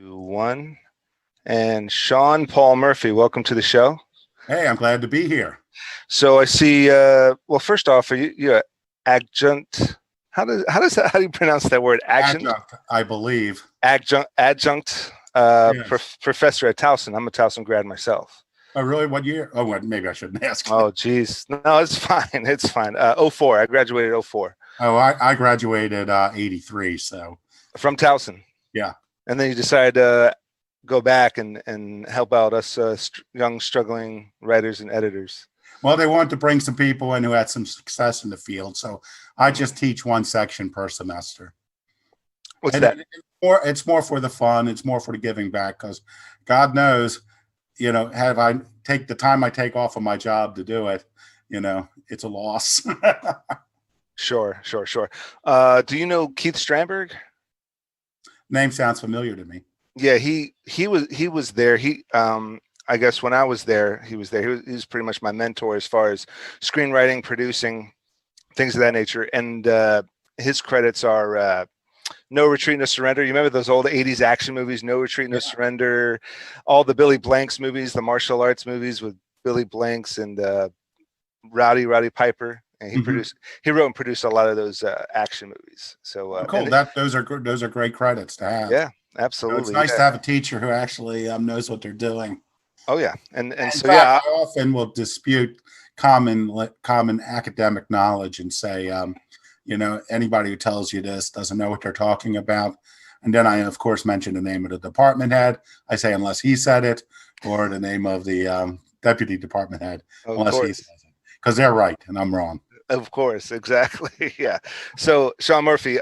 One. And Sean Paul Murphy, welcome to the show. Hey, I'm glad to be here. So I see. Well, first off, are you adjunct? How do you pronounce that word? Adjunct, I believe. Adjunct Yes. professor at Towson. I'm a Towson grad myself. Oh, really? What year? Oh, well, maybe I shouldn't ask. Oh, geez. No, it's fine. It's fine. 04. I graduated 04. Oh, I graduated 83. So from Towson. Yeah. And then you decided to go back and help out us young struggling writers and editors. Well, they wanted to bring some people in who had some success in the field. So I just teach one section per semester. What's that? It's more for the fun. It's more for the giving back, because God knows, have I take the time I take off of my job to do it, it's a loss. Sure. Do you know Keith Strandberg? Name sounds familiar to me. Yeah, he was there. I guess when I was there, he was there. He was pretty much my mentor as far as screenwriting, producing, things of that nature. And his credits are No Retreat, No Surrender. You remember those old 80s action movies, No Retreat, No Surrender, all the Billy Blanks movies, the martial arts movies with Billy Blanks and Rowdy Piper. And he wrote and produced a lot of those action movies. So cool. Those are great credits to have. Yeah, absolutely. It's nice to have a teacher who actually knows what they're doing. Oh yeah, and so fact, I often will dispute common academic knowledge and say, anybody who tells you this doesn't know what they're talking about. And then I, of course, mention the name of the department head. I say unless he said it, or the name of the deputy department head, unless he says it, because they're right and I'm wrong. Of course, exactly. Yeah. So Sean Murphy,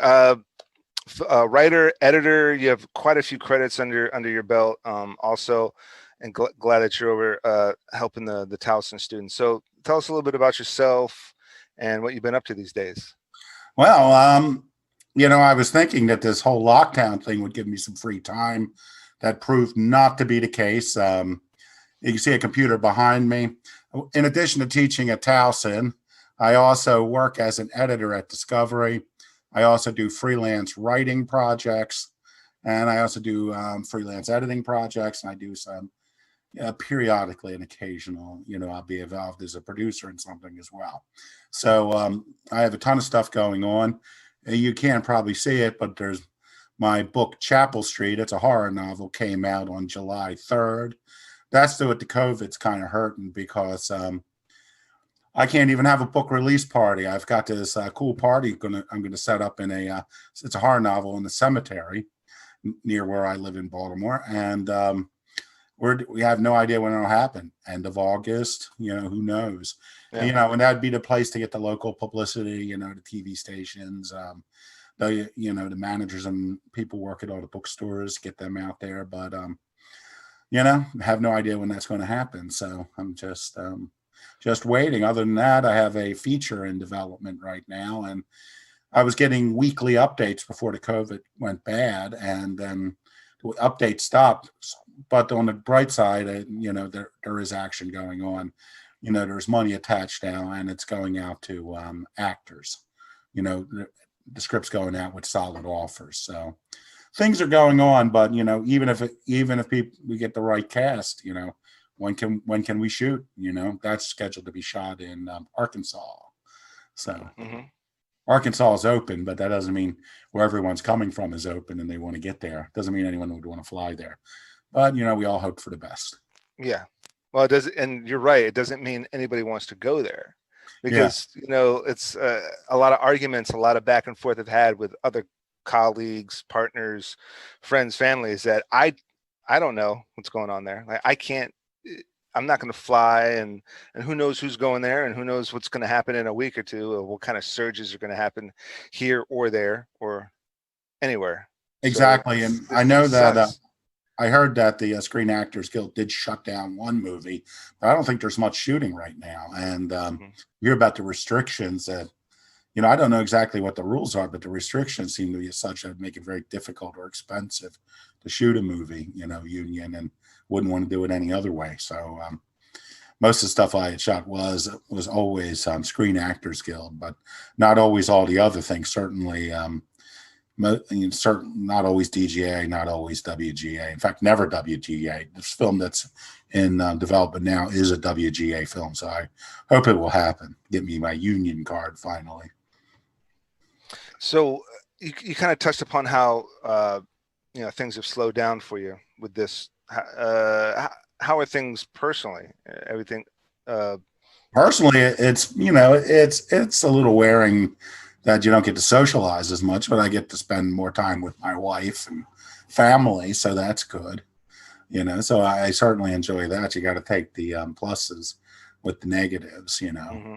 writer, editor, you have quite a few credits under your belt. Also, and glad that you're over helping the Towson students. So tell us a little bit about yourself and what you've been up to these days. Well, I was thinking that this whole lockdown thing would give me some free time. That proved not to be the case. You can see a computer behind me. In addition to teaching at Towson, I also work as an editor at Discovery. I also do freelance writing projects, and I also do freelance editing projects, and I do some periodically and occasional, I'll be involved as a producer in something as well. So I have a ton of stuff going on. You can't probably see it, but there's my book, Chapel Street. It's a horror novel, came out on July 3rd. That's what the COVID's kind of hurting, because I can't even have a book release party. I've got this cool party I'm gonna set up in it's a horror novel in a cemetery near where I live in Baltimore, and we have no idea when it'll happen. End of August, who knows? Yeah. And that'd be the place to get the local publicity, the TV stations, the managers and people work at all the bookstores, get them out there. But have no idea when that's going to happen. So I'm just waiting. Other than that, I have a feature in development right now, and I was getting weekly updates before the COVID went bad, and then the update stopped. But on the bright side, there is action going on. There's money attached now, and it's going out to actors. The script's going out with solid offers. So things are going on. But even if we get the right cast, when can we shoot? That's scheduled to be shot in Arkansas. So Arkansas is open, but that doesn't mean where everyone's coming from is open and they want to get there. Doesn't mean anyone would want to fly there. But we all hope for the best. Yeah. Well, it does, and you're right. It doesn't mean anybody wants to go there, because it's a lot of arguments, a lot of back and forth I've had with other colleagues, partners, friends, families, that I don't know what's going on there. Like, I'm not going to fly, and who knows who's going there, and who knows what's going to happen in a week or two, or what kind of surges are going to happen here or there or anywhere. Exactly. So, and I know that I heard that the Screen Actors Guild did shut down one movie, but I don't think there's much shooting right now. And you hear about the restrictions that, I don't know exactly what the rules are, but the restrictions seem to be such that make it very difficult or expensive to shoot a movie, union, and wouldn't want to do it any other way. So most of the stuff I had shot was always Screen Actors Guild, but not always all the other things. Certainly Certain, not always DGA, not always WGA. In fact, never WGA. This film that's in development now is a WGA film, so I hope it will happen. Get me my union card finally. So you kind of touched upon how things have slowed down for you with this. How are things personally? Everything. Personally, it's it's a little wearing that you don't get to socialize as much, but I get to spend more time with my wife and family, so that's good. So I certainly enjoy that. You got to take the pluses with the negatives, Mm-hmm.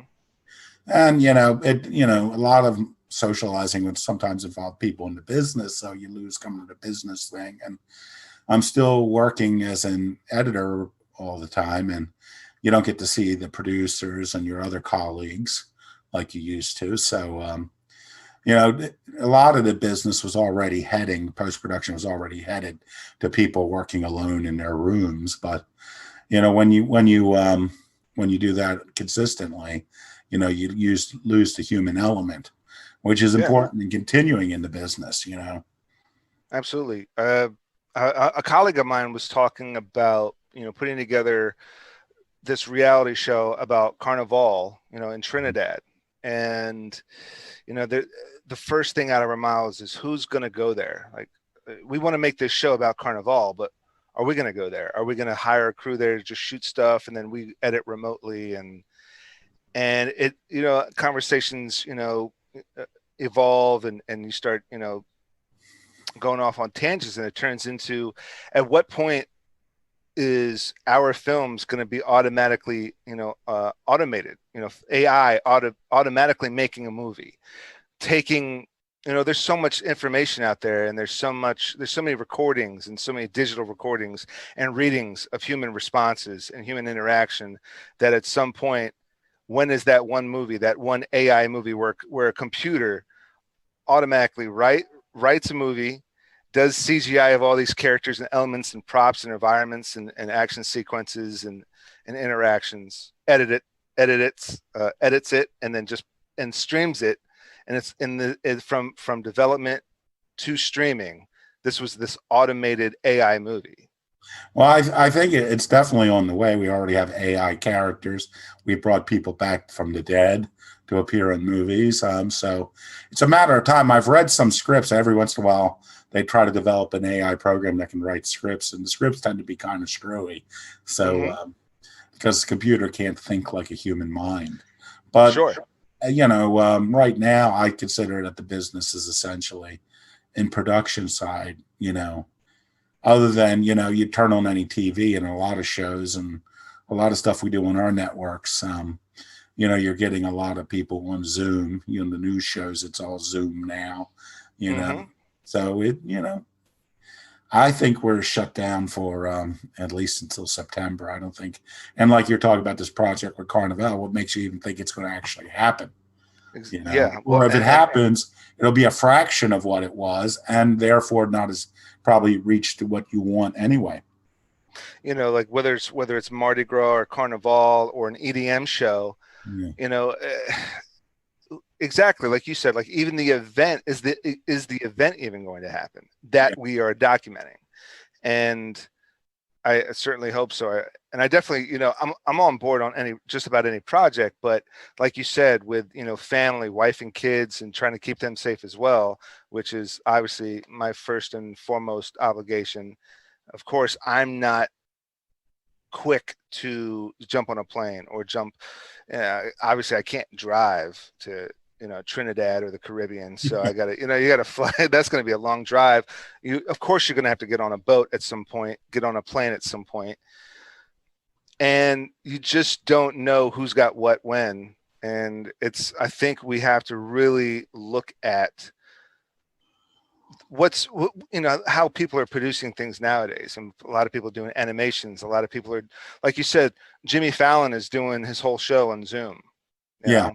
and a lot of socializing would sometimes involve people in the business, so you lose coming to the business thing. And I'm still working as an editor all the time, and you don't get to see the producers and your other colleagues like you used to. So a lot of the business was already heading, post-production was already headed to people working alone in their rooms. But when you do that consistently, you lose the human element, which is important in continuing in the business. Absolutely. A colleague of mine was talking about putting together this reality show about Carnival, in Trinidad, and the first thing out of our mouths is, who's going to go there? Like, we want to make this show about Carnival, but are we going to go there? Are we going to hire a crew there to just shoot stuff and then we edit remotely? And it, conversations, evolve and you start, going off on tangents, and it turns into, at what point is our films going to be automatically, automated, AI automatically making a movie, taking, there's so much information out there, and there's so many recordings and so many digital recordings and readings of human responses and human interaction, that at some point, when is that one movie, that one AI movie where a computer automatically writes a movie, does CGI of all these characters and elements and props and environments and action sequences and interactions, edits it, and then and streams it, and it's from development to streaming. This was this automated AI movie. Well, I think it's definitely on the way. We already have AI characters. We brought people back from the dead to appear in movies. So it's a matter of time. I've read some scripts. Every once in a while, they try to develop an AI program that can write scripts, and the scripts tend to be kind of screwy. So because the computer can't think like a human mind. But sure. Right now, I consider that the business is essentially in production side. Other than you turn on any TV, and a lot of shows and a lot of stuff we do on our networks. You're getting a lot of people on Zoom. The news shows, it's all Zoom now. So I think we're shut down for at least until September. I don't think, and like you're talking about this project with Carnival, what makes you even think it's going to actually happen? Yeah. Or if it happens, it'll be a fraction of what it was, and therefore not as probably reached what you want anyway. Like whether it's Mardi Gras or Carnival or an EDM show, exactly like you said, like even the event, is the event even going to happen that we are documenting? And I certainly hope so. And I definitely, I'm on board on just about any project, but like you said, with, family, wife and kids, and trying to keep them safe as well, which is obviously my first and foremost obligation. Of course, I'm not quick to jump on a plane or jump. Obviously I can't drive to, Trinidad or the Caribbean. So I gotta, you gotta fly. That's going to be a long drive. Of course, you're going to have to get on a boat at some point, get on a plane at some point. And you just don't know who's got what when. And I think we have to really look at how people are producing things nowadays. And a lot of people doing animations. A lot of people are, like you said, Jimmy Fallon is doing his whole show on Zoom. You know?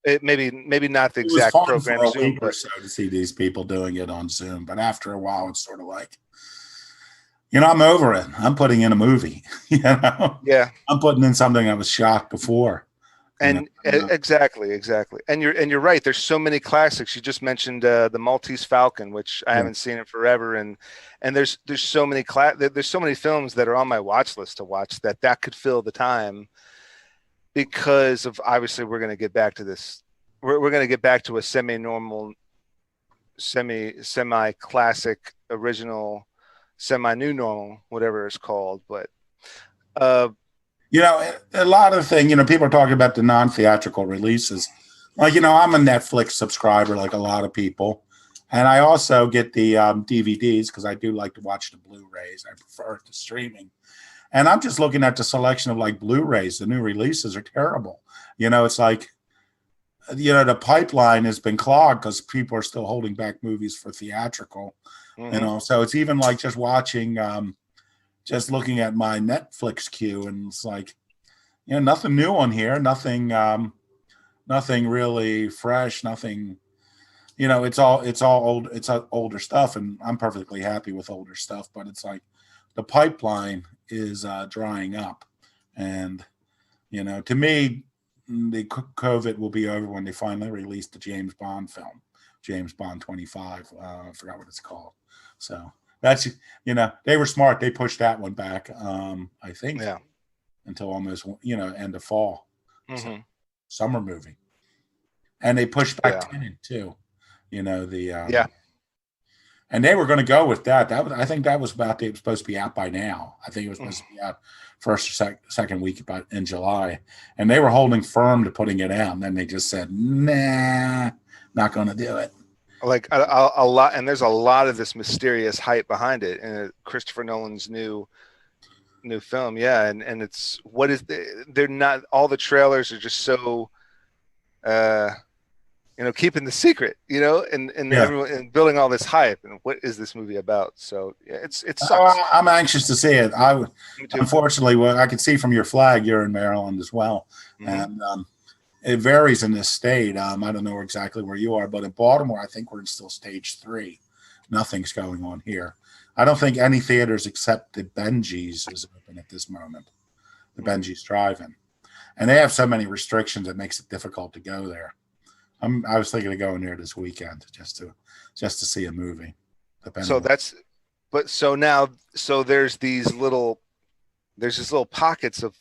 It maybe not the exact program for a Zoom, week or so to see these people doing it on Zoom, but after a while, it's sort of like, I'm over it. I'm putting in a movie. Yeah, I'm putting in something I was shocked before. And exactly. And you're right. There's so many classics. You just mentioned the Maltese Falcon, which I haven't seen it forever. And there's so many there's so many films that are on my watch list to watch that could fill the time, because of, obviously, we're going to get back to this. We're going to get back to a semi-normal, semi-classic, original, semi-new normal, whatever it's called. But a lot of the thing, people are talking about the non-theatrical releases. Like, I'm a Netflix subscriber, like a lot of people. And I also get the DVDs because I do like to watch the Blu-rays. I prefer it to streaming. And I'm just looking at the selection of like Blu-rays. The new releases are terrible. It's like, the pipeline has been clogged because people are still holding back movies for theatrical. So it's even like just watching, just looking at my Netflix queue, and it's like, nothing new on here, nothing really fresh, nothing, it's all old, it's older stuff, and I'm perfectly happy with older stuff, but it's like the pipeline is drying up, and to me, the COVID will be over when they finally release the James Bond film, James Bond 25. I forgot what it's called. So that's, they were smart. They pushed that one back, I think, until almost, end of fall. So, summer movie. And they pushed back Tenet too. And they were going to go with that. I think that was supposed to be out by now. I think it was supposed to be out first or second week in July. And they were holding firm to putting it out. And then they just said, nah, not going to do it. Like a lot, and there's a lot of this mysterious hype behind it. And Christopher Nolan's new film, and it's they're not, all the trailers are just so keeping the secret, and everyone, and building all this hype, and what is this movie about? So it sucks. I'm anxious to see it. Unfortunately, I could see from your flag you're in Maryland as well, and it varies in this state. I don't know exactly where you are, but in Baltimore, I think we're still stage 3. Nothing's going on here. I don't think any theaters except the Benji's is open at this moment. The Benji's Drive-In, and they have so many restrictions it makes it difficult to go there. I was thinking of going there this weekend just to see a movie. So there's these little pockets of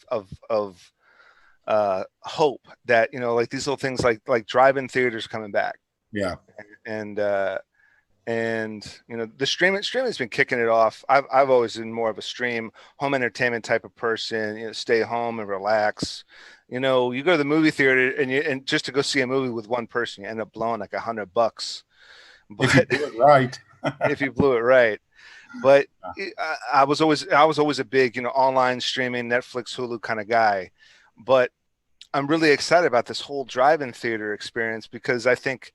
hope that, like these little things like drive-in theaters coming back. Yeah. And the streaming's been kicking it off. I've always been more of a home entertainment type of person, stay home and relax. You go to the movie theater and just to go see a movie with one person, you end up blowing like $100. But if you do it right. If you blew it right. But I was always a big, online streaming, Netflix, Hulu kind of guy. But I'm really excited about this whole drive-in theater experience, because I think,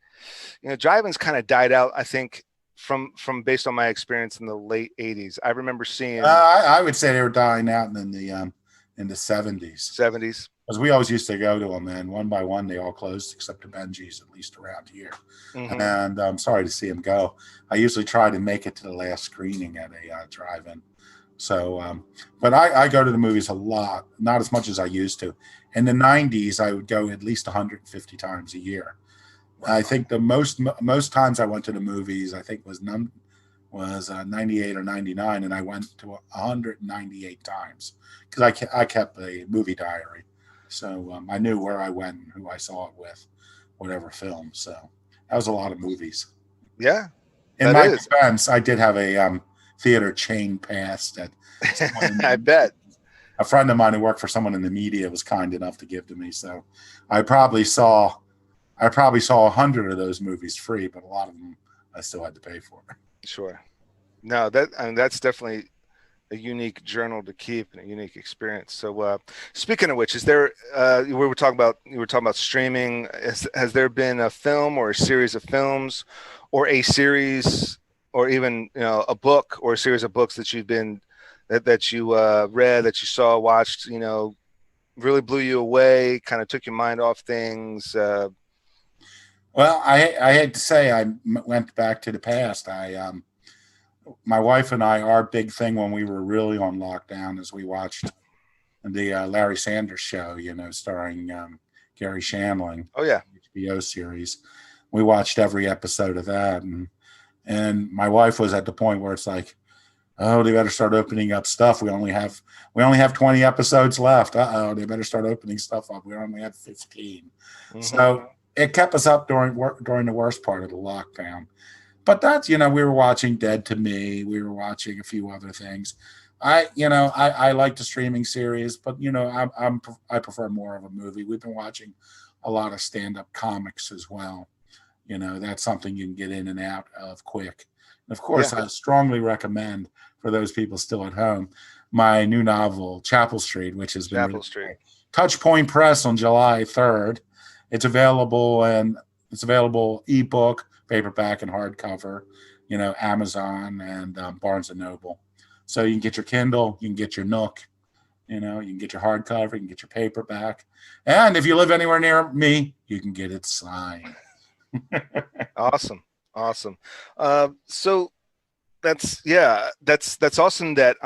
drive-ins kind of died out, I think, from based on my experience in the late 80s. I remember seeing I would say they were dying out in the 70s. Because we always used to go to them, and one by one they all closed except the Benji's, at least around here. And I'm sorry to see them go. I usually try to make it to the last screening at a drive-in. So, but I go to the movies a lot, not as much as I used to. In the 90s, I would go at least 150 times a year. I think the most times I went to the movies, I think was 98 or 99, and I went to 198 times because I kept a movie diary. So I knew where I went and who I saw it with, whatever film. So that was a lot of movies. Yeah. In my defense, I did have a theater chain pass that I bet a friend of mine who worked for someone in the media was kind enough to give to me. So I probably saw 100 of those movies free, but a lot of them I still had to pay for. Sure. No, that's definitely a unique journal to keep and a unique experience. So speaking of which, is there you were talking about streaming, has there been a film or a series of films or a series or even a book or a series of books that you've been that you read, that you saw, watched, really blew you away, kind of took your mind off things? Well, I hate to say I went back to the past. My wife and I, our big thing when we were really on lockdown is we watched the Larry Sanders Show, starring Gary Shandling Oh yeah. HBO series. We watched every episode of that, and my wife was at the point where it's like, oh, they better start opening up stuff. We only have 20 episodes left. Uh-oh, they better start opening stuff up. We only have 15. Mm-hmm. So it kept us up during the worst part of the lockdown. But that's, we were watching Dead to Me. We were watching a few other things. I like the streaming series, but I prefer more of a movie. We've been watching a lot of stand-up comics as well. That's something you can get in and out of quick. And of course, I strongly recommend for those people still at home, my new novel, Chapel Street, which has been TouchPoint Press on July 3rd. It's available ebook, paperback, and hardcover, Amazon and Barnes and Noble. So you can get your Kindle, you can get your Nook, you can get your hardcover, you can get your paperback. And if you live anywhere near me, you can get it signed. Awesome. So that's awesome that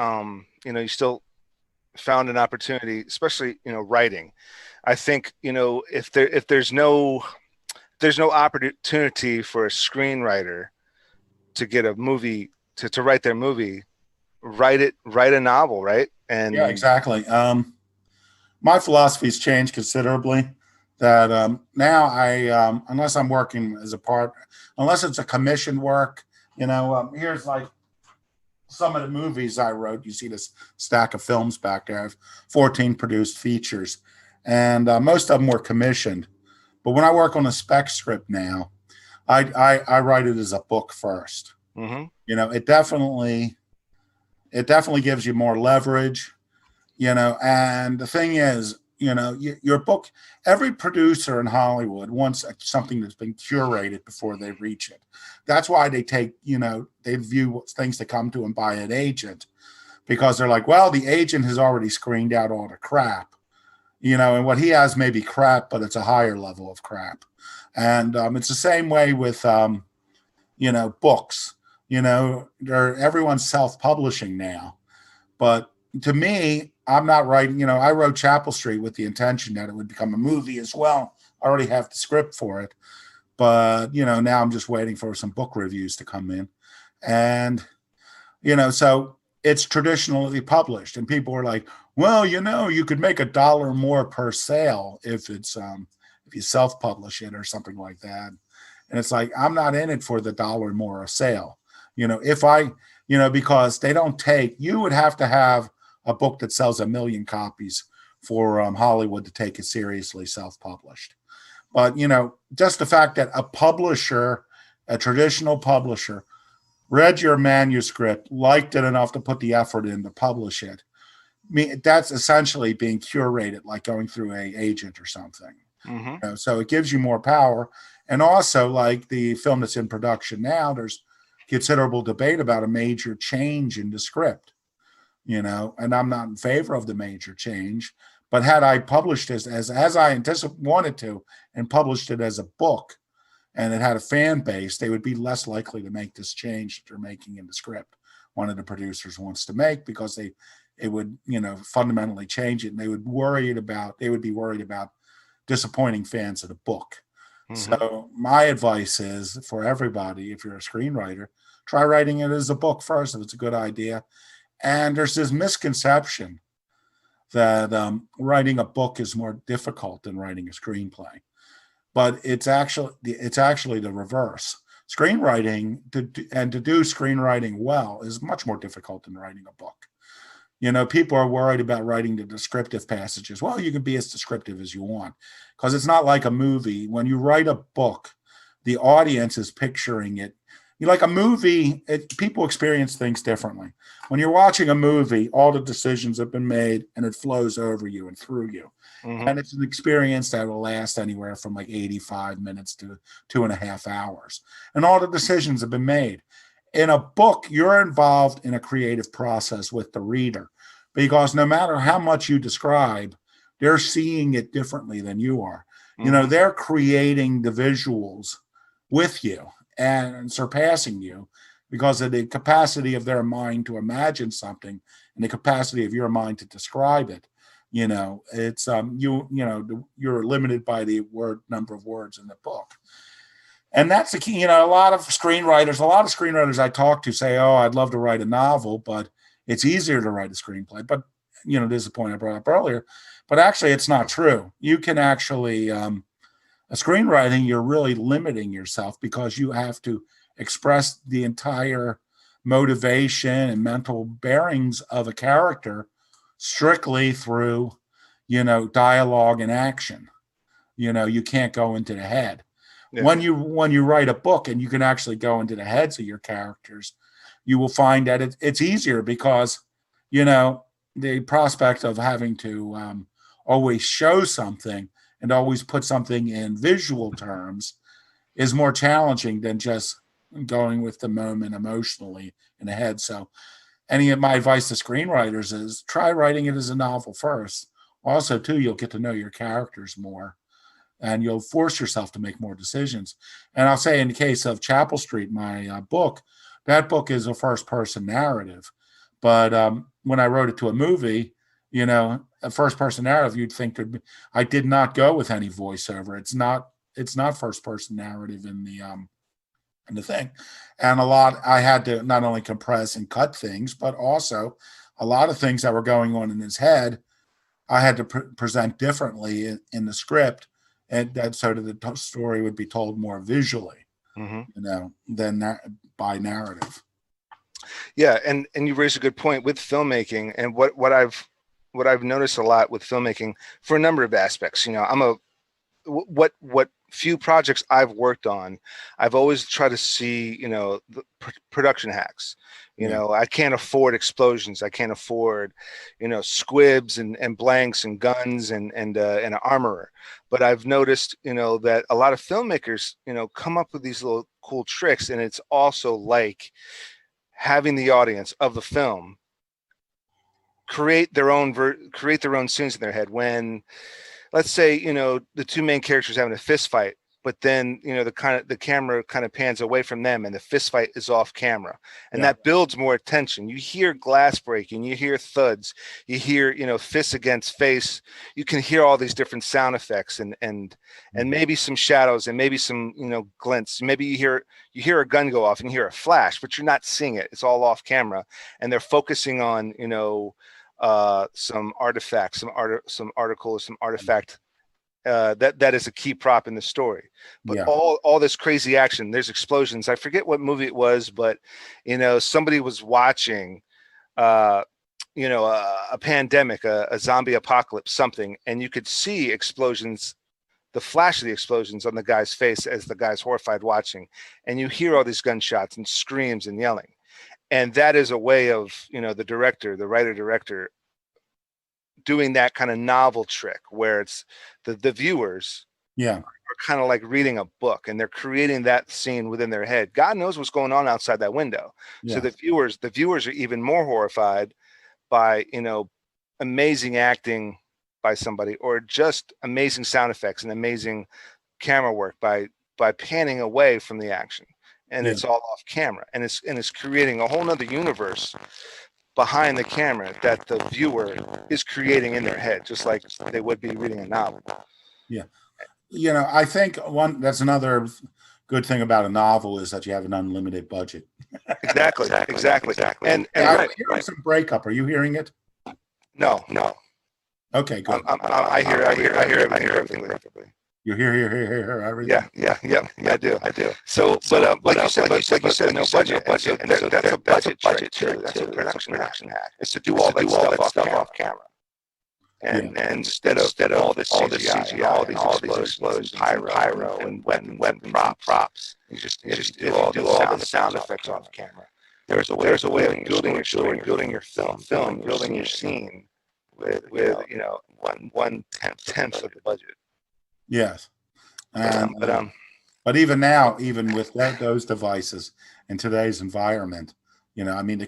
you still found an opportunity, especially writing. I think if there's no opportunity for a screenwriter to get a movie to write their movie, write a novel, right? And yeah, exactly. My philosophy's changed considerably. That now I unless I'm working as a part, unless it's a commissioned work, here's like some of the movies I wrote. You see this stack of films back there. I have 14 produced features, and most of them were commissioned. But when I work on a spec script now, I write it as a book first. Mm-hmm. It definitely gives you more leverage. And the thing is, your book, every producer in Hollywood wants something that's been curated before they reach it. That's why they take, they view things that come to them by an agent, because they're like, well, the agent has already screened out all the crap, and what he has may be crap, but it's a higher level of crap. And it's the same way with, books, everyone's self-publishing now. But to me, I'm not writing, I wrote Chapel Street with the intention that it would become a movie as well. I already have the script for it. But, now I'm just waiting for some book reviews to come in. And, so it's traditionally published. And people are like, well, you could make $1 more per sale if it's, if you self-publish it or something like that. And it's like, I'm not in it for the $1 more a sale. Because they don't take, you would have to have a book that sells 1 million copies for Hollywood to take it seriously self-published. But, just the fact that a traditional publisher, read your manuscript, liked it enough to put the effort in to publish it, that's essentially being curated, like going through an agent or something. Mm-hmm. So it gives you more power. And also, like the film that's in production now, there's considerable debate about a major change in the script. And I'm not in favor of the major change, but had I published this as I wanted to and published it as a book, and it had a fan base, they would be less likely to make this change that they're making in the script. One of the producers wants to make, because it would, fundamentally change it, and they would be worried about disappointing fans of the book. Mm-hmm. So my advice is for everybody, if you're a screenwriter, try writing it as a book first if it's a good idea. And there's this misconception that writing a book is more difficult than writing a screenplay, but it's actually the reverse. Screenwriting to do screenwriting well is much more difficult than writing a book. People are worried about writing the descriptive passages. Well, you can be as descriptive as you want, because it's not like a movie. When you write a book, the audience is picturing it. Like a movie, people experience things differently. When you're watching a movie, all the decisions have been made and it flows over you and through you. Mm-hmm. And it's an experience that will last anywhere from like 85 minutes to 2.5 hours. And all the decisions have been made. In a book, you're involved in a creative process with the reader, because no matter how much you describe, they're seeing it differently than you are. Mm-hmm. They're creating the visuals with you and surpassing you because of the capacity of their mind to imagine something and the capacity of your mind to describe it. You know, it's you're limited by the number of words in the book. And that's the key. You know, a lot of screenwriters I talk to say, oh, I'd love to write a novel, but it's easier to write a screenplay. But, you know, this is the point I brought up earlier. But actually, it's not true. You can actually, a screenwriting, you're really limiting yourself because you have to express the entire motivation and mental bearings of a character strictly through, you know, dialogue and action. You know, you can't go into the head. Yeah. When you write a book and you can actually go into the heads of your characters, you will find that it's easier because, you know, the prospect of having to always show something and always put something in visual terms is more challenging than just going with the moment emotionally in the head. So any of my advice to screenwriters is try writing it as a novel first. Also, too, you'll get to know your characters more and you'll force yourself to make more decisions. And I'll say in the case of Chapel Street, my book, that book is a first-person narrative. But when I wrote it to a movie, you know, a first-person narrative, you'd think I did not go with any voiceover. It's not first-person narrative in the thing. And I had to not only compress and cut things, but also a lot of things that were going on in his head, I had to present differently in the script, and that so that the story would be told more visually, you know, than by narrative. Yeah, and you raised a good point with filmmaking, and what I've noticed a lot with filmmaking for a number of aspects. You know, what few projects I've worked on, I've always tried to see, you know, the production hacks. You know, I can't afford explosions. I can't afford, you know, squibs and blanks and guns and an armorer. But I've noticed, you know, that a lot of filmmakers, you know, come up with these little cool tricks, and it's also like having the audience of the film create their own scenes in their head. When, let's say, you know, the two main characters having a fist fight, but then, you know, the camera kind of pans away from them and the fist fight is off camera, and that builds more tension. You hear glass breaking, you hear thuds, you hear, you know, fists against face. You can hear all these different sound effects and maybe some shadows and maybe some, you know, glints. Maybe you hear a gun go off and you hear a flash, but you're not seeing it. It's all off camera, and they're focusing on, you know, some artifact, some article, some artifact that is a key prop in the story. But all this crazy action, there's explosions. I forget what movie it was, but, you know, somebody was watching you know, a pandemic, a zombie apocalypse, something, and you could see explosions, the flash of the explosions on the guy's face as the guy's horrified watching, and you hear all these gunshots and screams and yelling. And that is a way of, you know, the writer director doing that kind of novel trick where it's the viewers are kind of like reading a book, and they're creating that scene within their head. God knows what's going on outside that window. So the viewers are even more horrified by, you know, amazing acting by somebody, or just amazing sound effects and amazing camera work by panning away from the action, and it's all off camera, and it's creating a whole nother universe behind the camera that the viewer is creating in their head, just like they would be reading a novel. Yeah. You know, I think that's another good thing about a novel is that you have an unlimited budget. Exactly. And I'm hearing some breakup. Are you hearing it? No. Okay, good. I hear everything perfectly. You hear everything. Yeah, I do. So, but like you said, no budget. That's a budget too. That's a production hack. It's to do all that stuff off camera. And instead of all this CGI, all these explosions, pyro, and web props, you just do all the sound effects off camera. There's a way of building your story, building your film, building your scene with you know, one tenth of the budget. Yes. But even now, even with those devices in today's environment, you know, I mean,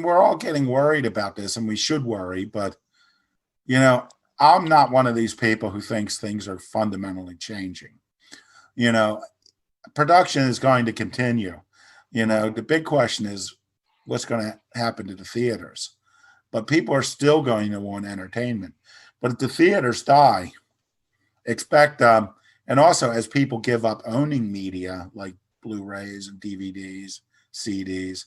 we're all getting worried about this, and we should worry, but, you know, I'm not one of these people who thinks things are fundamentally changing. You know, production is going to continue. You know, the big question is what's going to happen to the theaters. but people are still going to want entertainment. But if the theaters die, expect, and also as people give up owning media like Blu-rays and DVDs, CDs,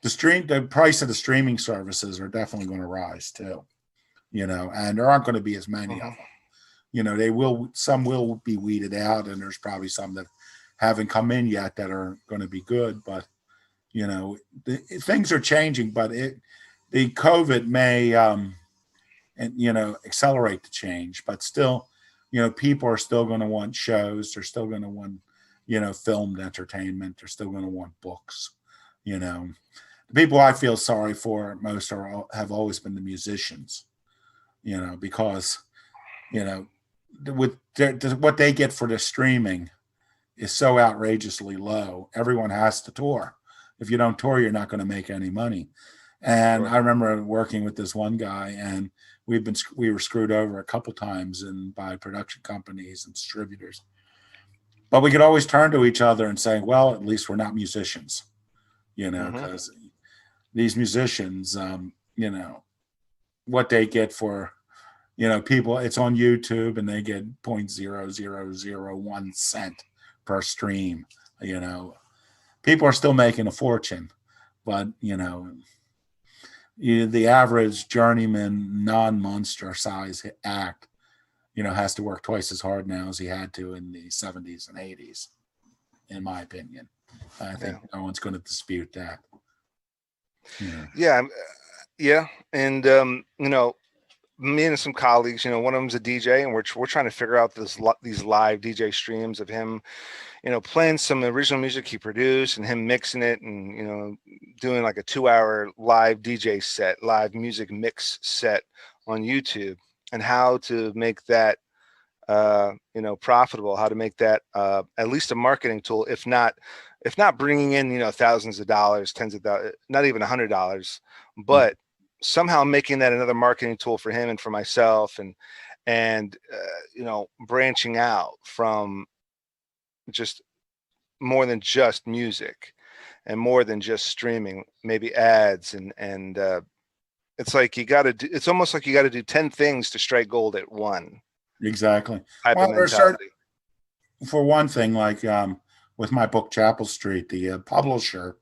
the price of the streaming services are definitely going to rise too, and there aren't going to be as many of them. Some will be weeded out, and there's probably some that haven't come in yet that are going to be good, but things are changing, but the COVID may, accelerate the change, but still, people are still going to want shows. They're still going to want, filmed entertainment. They're still going to want books. The people I feel sorry for most have always been the musicians, because, with what they get for the streaming is so outrageously low. Everyone has to tour. If you don't tour, you're not going to make any money. And I remember working with this one guy, and we were screwed over a couple times by production companies and distributors. But we could always turn to each other and say, well, at least we're not musicians, because these musicians, what they get for, people, it's on YouTube and they get 0.0001 cent per stream. People are still making a fortune, but the average journeyman, non-monster size act, has to work twice as hard now as he had to in the 70s and 80s, in my opinion. I think no one's going to dispute that. Yeah. And, me and some colleagues, one of them's a DJ, and we're trying to figure out these live DJ streams of him, playing some original music he produced and him mixing it and, doing like a 2-hour live DJ set, live music mix set on YouTube, and how to make that, profitable, how to make that at least a marketing tool, if not bringing in, thousands of dollars, tens of thousands, not even $100, but somehow making that another marketing tool for him and for myself, and branching out from just more than just music and more than just streaming, maybe ads and it's like it's almost like you got to do 10 things to strike gold at one. Exactly. Type of mentality. For one thing, like with my book Chapel Street, the publisher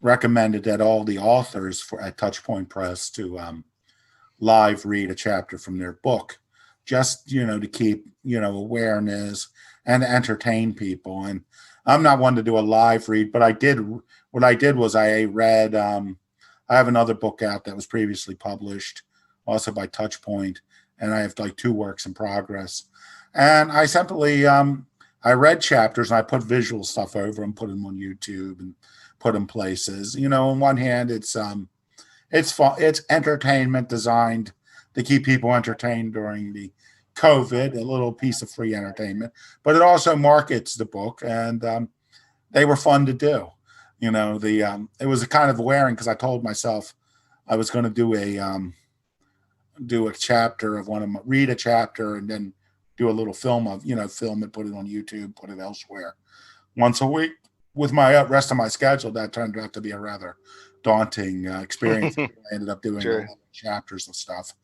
recommended that all the authors at TouchPoint Press to live read a chapter from their book, just to keep awareness and entertain people. And I'm not one to do a live read, but I did was I read I have another book out that was previously published, also by TouchPoint, and I have like 2 works in progress. And I simply I read chapters and I put visual stuff over them, put them on YouTube and put them places. On one hand, it's fun, it's entertainment designed to keep people entertained during the COVID, a little piece of free entertainment, but it also markets the book, and they were fun to do. It was a kind of wearing, because I told myself I was going to do a chapter of read a chapter and then do a little film of, film it, put it on YouTube, put it elsewhere once a week. With my rest of my schedule, that turned out to be a rather daunting experience. I ended up doing chapters and stuff,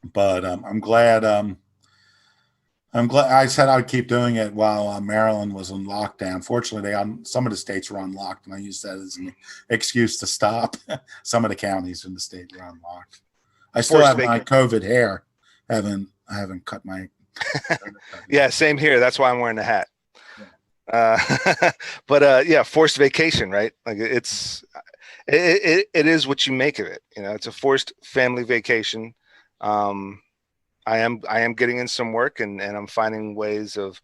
but I'm glad. I said I'd keep doing it while Maryland was in lockdown. Fortunately, some of the states were unlocked, and I used that as an excuse to stop. Some of the counties in the state were unlocked. I still have my COVID hair. I haven't cut my. Yeah, same here. That's why I'm wearing the hat. But forced vacation, right? Like it is what you make of it. It's a forced family vacation. I am getting in some work, and I'm finding ways of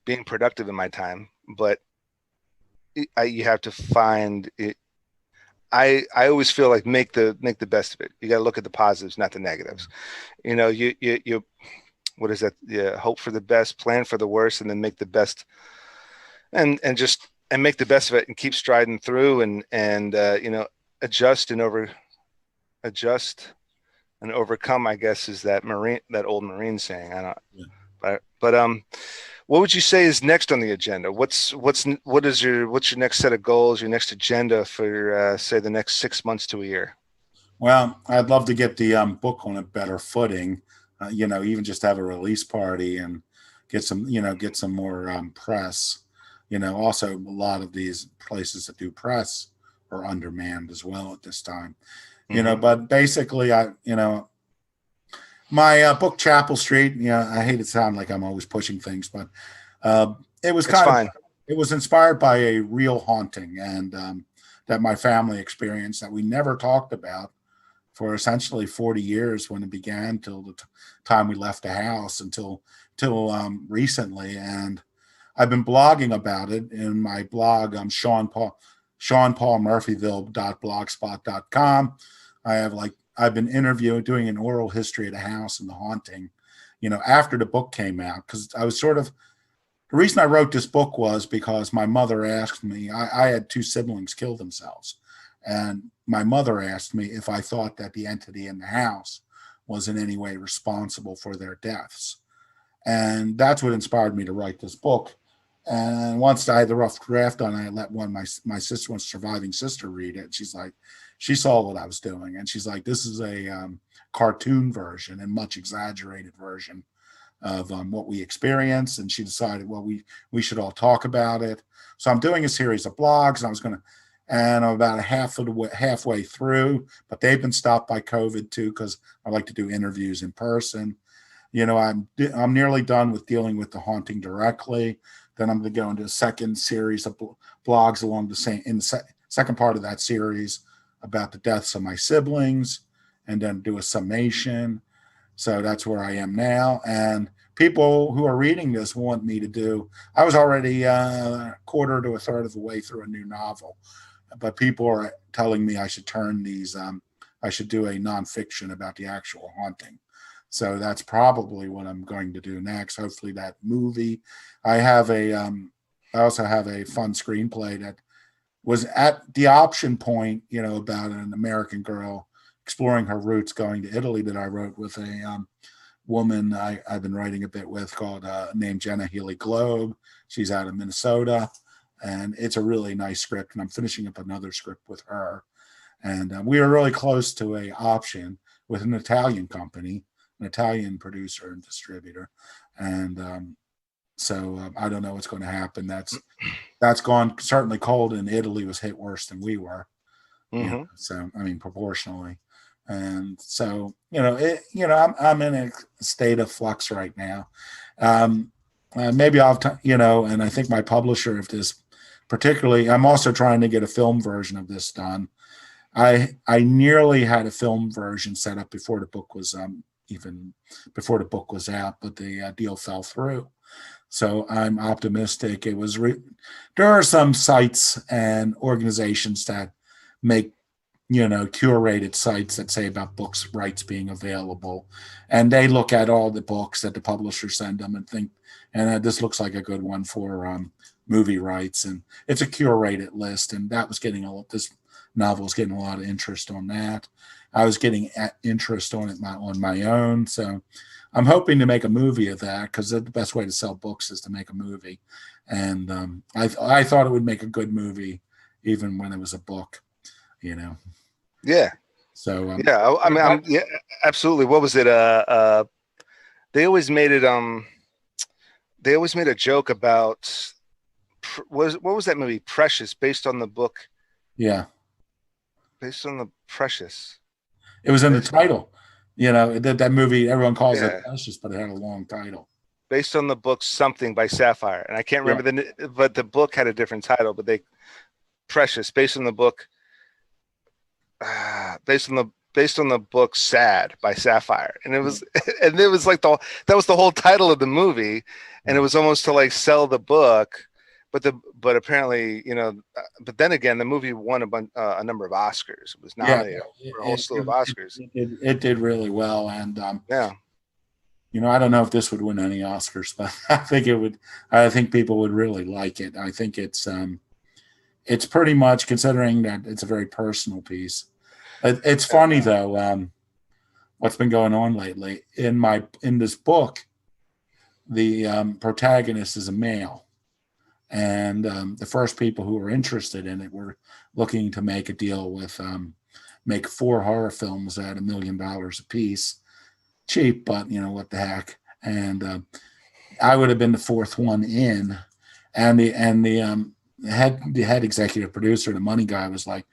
being productive in my time, but you have to find it. I always feel like make the best of it. You got to look at the positives, not the negatives. You what is that? Yeah, hope for the best, plan for the worst, and then make the best, and make the best of it, and keep striding through, and adjust and overcome, I guess, is that old Marine saying. I don't. Yeah. But what would you say is next on the agenda? What's your next set of goals? Your next agenda for say the next 6 months to a year? Well, I'd love to get the book on a better footing. Even just have a release party and get some more press. Also a lot of these places that do press are undermanned as well at this time. But basically, my book Chapel Street. I hate to sound like I'm always pushing things, but it was it was inspired by a real haunting and that my family experienced that we never talked about for essentially 40 years when it began till the time we left the house until recently. And I've been blogging about it in my blog, SeanPaulMurphyville.blogspot.com. I've been doing an oral history of the house and the haunting, after the book came out, because the reason I wrote this book was because my mother asked me, I had two siblings kill themselves. And my mother asked me if I thought that the entity in the house was in any way responsible for their deaths. And that's what inspired me to write this book. And once I had the rough draft done, I let my surviving sister read it. She's like, she saw what I was doing. And she's like, this is a cartoon version and much exaggerated version of what we experienced. And she decided, well, we should all talk about it. So I'm doing a series of blogs, and I'm about halfway through, but they've been stopped by COVID too, because I like to do interviews in person. I'm nearly done with dealing with the haunting directly. Then I'm going to go into a second series of blogs in the second part of that series about the deaths of my siblings, and then do a summation. So that's where I am now. And people who are reading this want me to do, I was already a quarter to a third of the way through a new novel, but people are telling me I should I should do a nonfiction about the actual haunting. So that's probably what I'm going to do next. Hopefully that movie. I also have a fun screenplay that was at the option point, about an American girl exploring her roots going to Italy, that I wrote with a woman I've been writing a bit with called named Jenna Healy Globe. She's out of Minnesota, and it's a really nice script. And I'm finishing up another script with her. And we are really close to a option with an Italian company, an Italian producer and distributor. And so I don't know what's going to happen. That's gone certainly cold, and Italy was hit worse than we were. Mm-hmm. So, I mean, proportionally. And so, I'm in a state of flux right now. Maybe and I think my publisher, if this particularly, I'm also trying to get a film version of this done. I nearly had a film version set up before the book was even before the book was out, but the deal fell through. So I'm optimistic. There are some sites and organizations that make curated sites that say about books rights being available, and they look at all the books that the publishers send them and think, and this looks like a good one for movie rights, and it's a curated list, and this novel is getting a lot of interest on that. I was getting interest on it on my own, so I'm hoping to make a movie of that, because the best way to sell books is to make a movie, and I thought it would make a good movie even when it was a book. Yeah. So yeah, I mean, yeah, absolutely. What was it? They always made it. They always made a joke about what was that movie? Precious, based on the book. Yeah. Based on the Precious. It was in the title. That movie. Everyone calls it Precious, but it had a long title. Based on the book something by Sapphire, and I can't remember but the book had a different title. But Precious, based on the book. Based on the book Sad by Sapphire, and it was like that was the whole title of the movie, and it was almost to like sell the book, but apparently but then again the movie won a number of Oscars. It was nominated for a whole slew of Oscars. It did really well, and yeah. I don't know if this would win any Oscars, but I think it would. I think people would really like it. I think it's pretty much, considering that it's a very personal piece. It's funny though, what's been going on lately in this book. The protagonist is a male, and the first people who were interested in it were looking to make a deal with make 4 horror films at $1 million a piece. Cheap, but what the heck. And I would have been the 4th one in. And the head executive producer, the money guy, was like,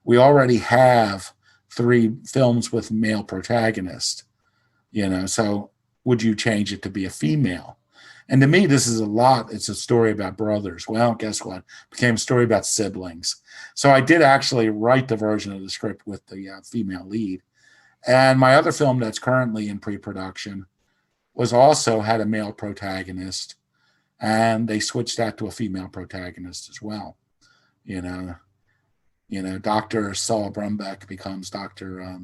we already have 3 films with male protagonists, so would you change it to be a female? And to me, this is it's a story about brothers. Well, guess what? It became a story about siblings. So I did actually write the version of the script with the female lead. And my other film that's currently in pre-production had a male protagonist, and they switched that to a female protagonist as well. Dr. Saul Brumbeck becomes Dr.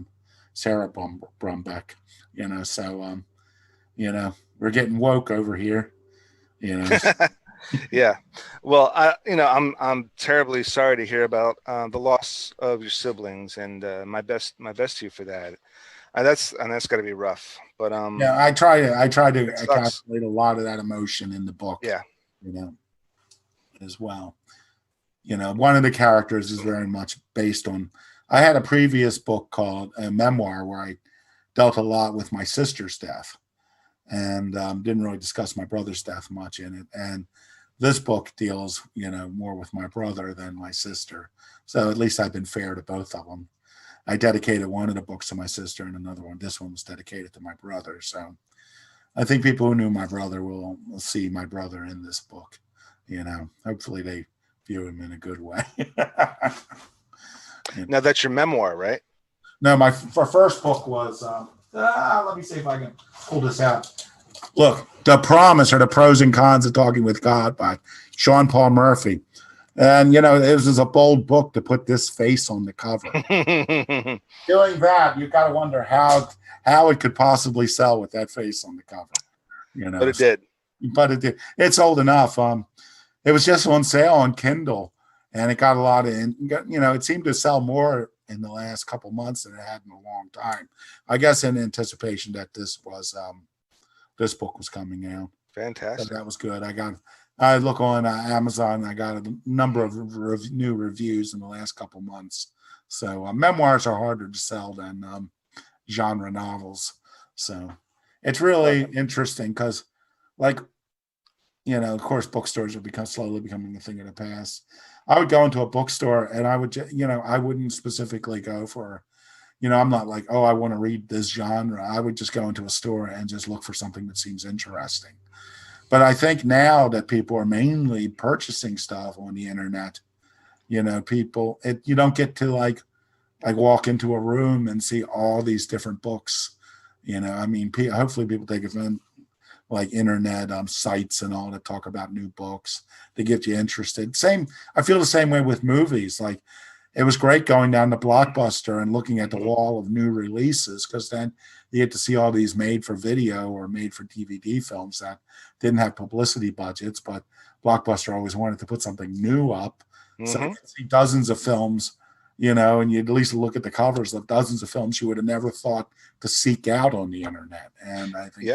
Sarah Brumbeck, so, we're getting woke over here, Yeah. Well, I'm terribly sorry to hear about the loss of your siblings, and my best to you for that. That's got to be rough. But yeah, I try to encapsulate a lot of that emotion in the book. Yeah. As well. One of the characters is very much based on. I had a previous book called a memoir where I dealt a lot with my sister's death, and didn't really discuss my brother's death much in it. And this book deals, more with my brother than my sister. So at least I've been fair to both of them. I dedicated one of the books to my sister, and another one. This one was dedicated to my brother. So I think people who knew my brother will see my brother in this book. Hopefully they view him in a good way. Now that's your memoir, right? No, my first book was, let me see if I can pull this out. Look, The Promise, or The Pros and Cons of Talking with God by Sean Paul Murphy. And, it was a bold book to put this face on the cover. Doing that, you got to wonder how it could possibly sell with that face on the cover. But it did. But it did. It's old enough. It was just on sale on Kindle, and it got a lot of, it seemed to sell more in the last couple months than it had in a long time. I guess in anticipation that this book was coming out. Fantastic. So that was good. I look on Amazon. I got a number of new reviews in the last couple months. So memoirs are harder to sell than genre novels. So it's really interesting because, of course, bookstores are slowly becoming a thing of the past. I would go into a bookstore and I would, I wouldn't specifically go for, I'm not like, oh, I want to read this genre. I would just go into a store and just look for something that seems interesting. But I think now that people are mainly purchasing stuff on the internet, you don't get to like walk into a room and see all these different books. Hopefully people take advantage like internet sites and all that talk about new books. They get you interested. I feel the same way with movies. Like, it was great going down to Blockbuster and looking at the wall of new releases, because then you get to see all these made for video or made for DVD films that didn't have publicity budgets, but Blockbuster always wanted to put something new up. Mm-hmm. So you can see dozens of films, and you at least look at the covers of dozens of films you would have never thought to seek out on the internet. And I think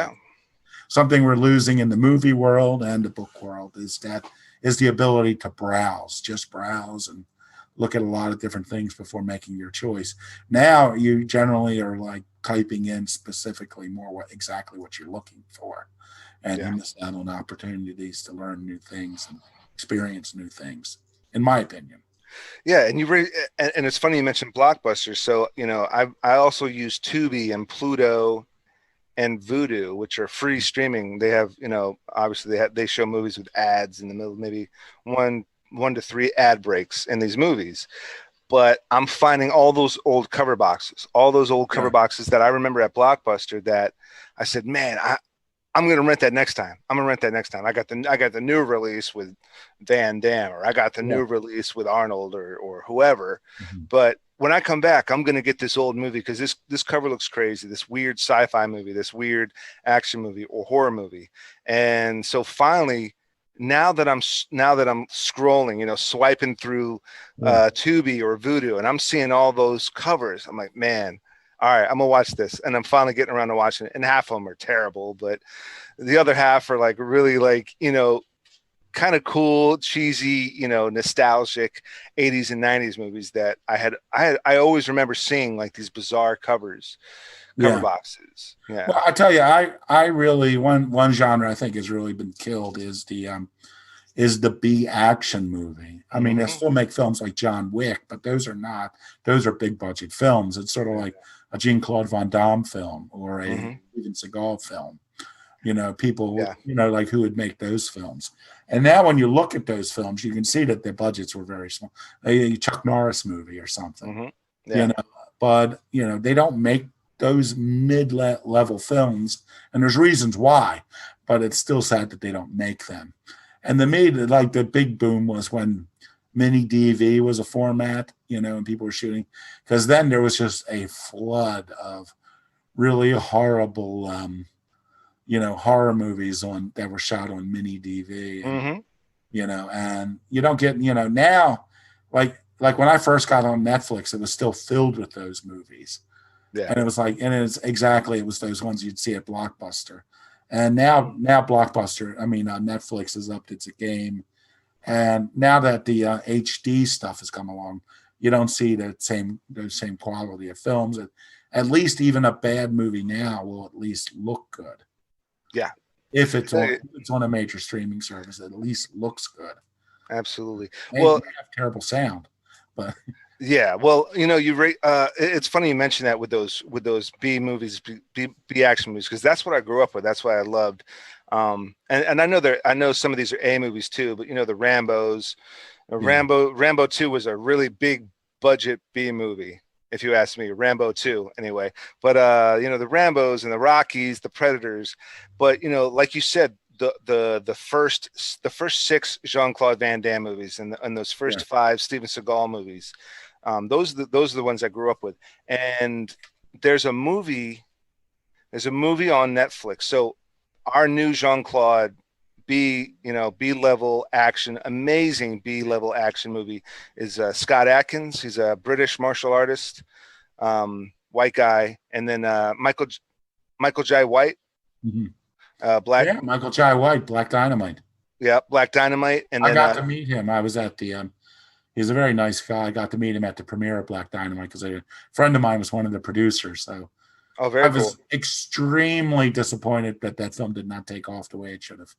something we're losing in the movie world and the book world is the ability to just browse and look at a lot of different things before making your choice. Now you generally are like typing in specifically more exactly what you're looking for, and you miss out on opportunities to learn new things and experience new things, in my opinion. Yeah, and and it's funny you mentioned Blockbuster. So I also use Tubi and Pluto and Vudu, which are free streaming. They have obviously they show movies with ads in the middle, maybe one to three ad breaks in these movies. But I'm finding all those old cover boxes that I remember at Blockbuster that I said, man, I'm going to rent that next time. I got the new release with Van Damme, or I got the new release with Arnold or whoever. Mm-hmm. But when I come back, I'm going to get this old movie because this cover looks crazy, this weird sci-fi movie, this weird action movie or horror movie. And so finally, now that I'm scrolling, swiping through Tubi or Vudu, and I'm seeing all those covers, I'm like, man, all right, I'm gonna watch this. And I'm finally getting around to watching it. And half of them are terrible, but the other half are like really like, kind kind of cool, cheesy, nostalgic 80s and 90s movies that I always remember seeing, like these bizarre cover Yeah. boxes. Yeah. Well, I tell you, I really one genre I think has really been killed is the B action movie. I mean, they still make films like John Wick, but those are big budget films. It's sort of like a Jean-Claude Van Damme film or a Steven Seagal film. People, like who would make those films. And now when you look at those films, you can see that their budgets were very small. A Chuck Norris movie or something, but they don't make those mid-level films, and there's reasons why, but it's still sad that they don't make them. And the big boom was when mini DV was a format, and people were shooting, because then there was just a flood of really horrible horror movies that were shot on mini DV, and, and you don't get, now, like when I first got on Netflix, it was still filled with those movies. Yeah. And it was it was those ones you'd see at Blockbuster. And now Netflix has upped its game. And now that the HD stuff has come along, you don't see those same quality of films. At least even a bad movie now will at least look good. Yeah. If it's on a major streaming service, it at least looks good. Absolutely. They have terrible sound, but yeah. Well, it's funny you mention that with those B movies, B action movies, because that's what I grew up with. That's what I loved. And I know some of these are A movies too, but the Rambos, Rambo 2 was a really big budget B movie, if you ask me. Rambo 2 anyway. But the Rambos and the Rockies, the Predators, but like you said, the first 6 Jean-Claude Van Damme movies and those first 5 Steven Seagal movies, those are the ones I grew up with. And there's a movie on Netflix. So our new Jean-Claude B-level action, amazing B-level action movie is Scott Adkins. He's a British martial artist, white guy, and then Michael Jai White, Michael Jai White, Black Dynamite. Yeah, Black Dynamite, and then, I got to meet him. I was at the. He's a very nice guy. I got to meet him at the premiere of Black Dynamite because a friend of mine was one of the producers. So. Oh, very cool. I was extremely disappointed that film did not take off the way it should have.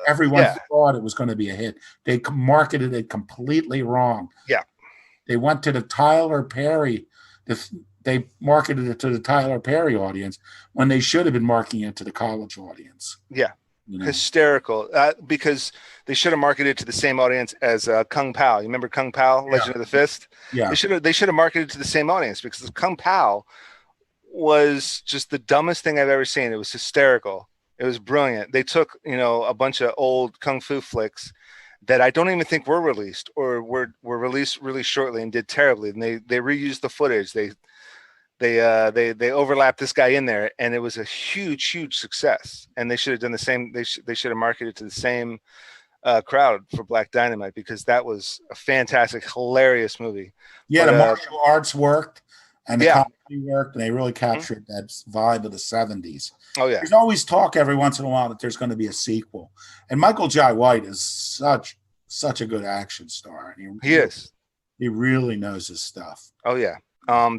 Everyone thought it was going to be a hit. They marketed it completely wrong. Yeah. They went to the Tyler Perry. They marketed it to the Tyler Perry audience when they should have been marketing it to the college audience. Yeah. Hysterical. Because they should have marketed it to the same audience as Kung Pao. You remember Kung Pao, Legend of the Fist? Yeah. They should have marketed it to the same audience because Kung Pao was just the dumbest thing I've ever seen. It was hysterical. It was brilliant. They took, a bunch of old kung fu flicks that I don't even think were released or were released really shortly and did terribly. And they reused the footage. They overlapped this guy in there, and it was a huge success. And they should have done the same. They should have marketed to the same crowd for Black Dynamite, because that was a fantastic, hilarious movie. Yeah, the martial arts worked. And the comedy worked, and they really captured that vibe of the 70s. Oh, yeah. There's always talk every once in a while that there's going to be a sequel. And Michael Jai White is such a good action star. And he is. He really knows his stuff. Oh, yeah.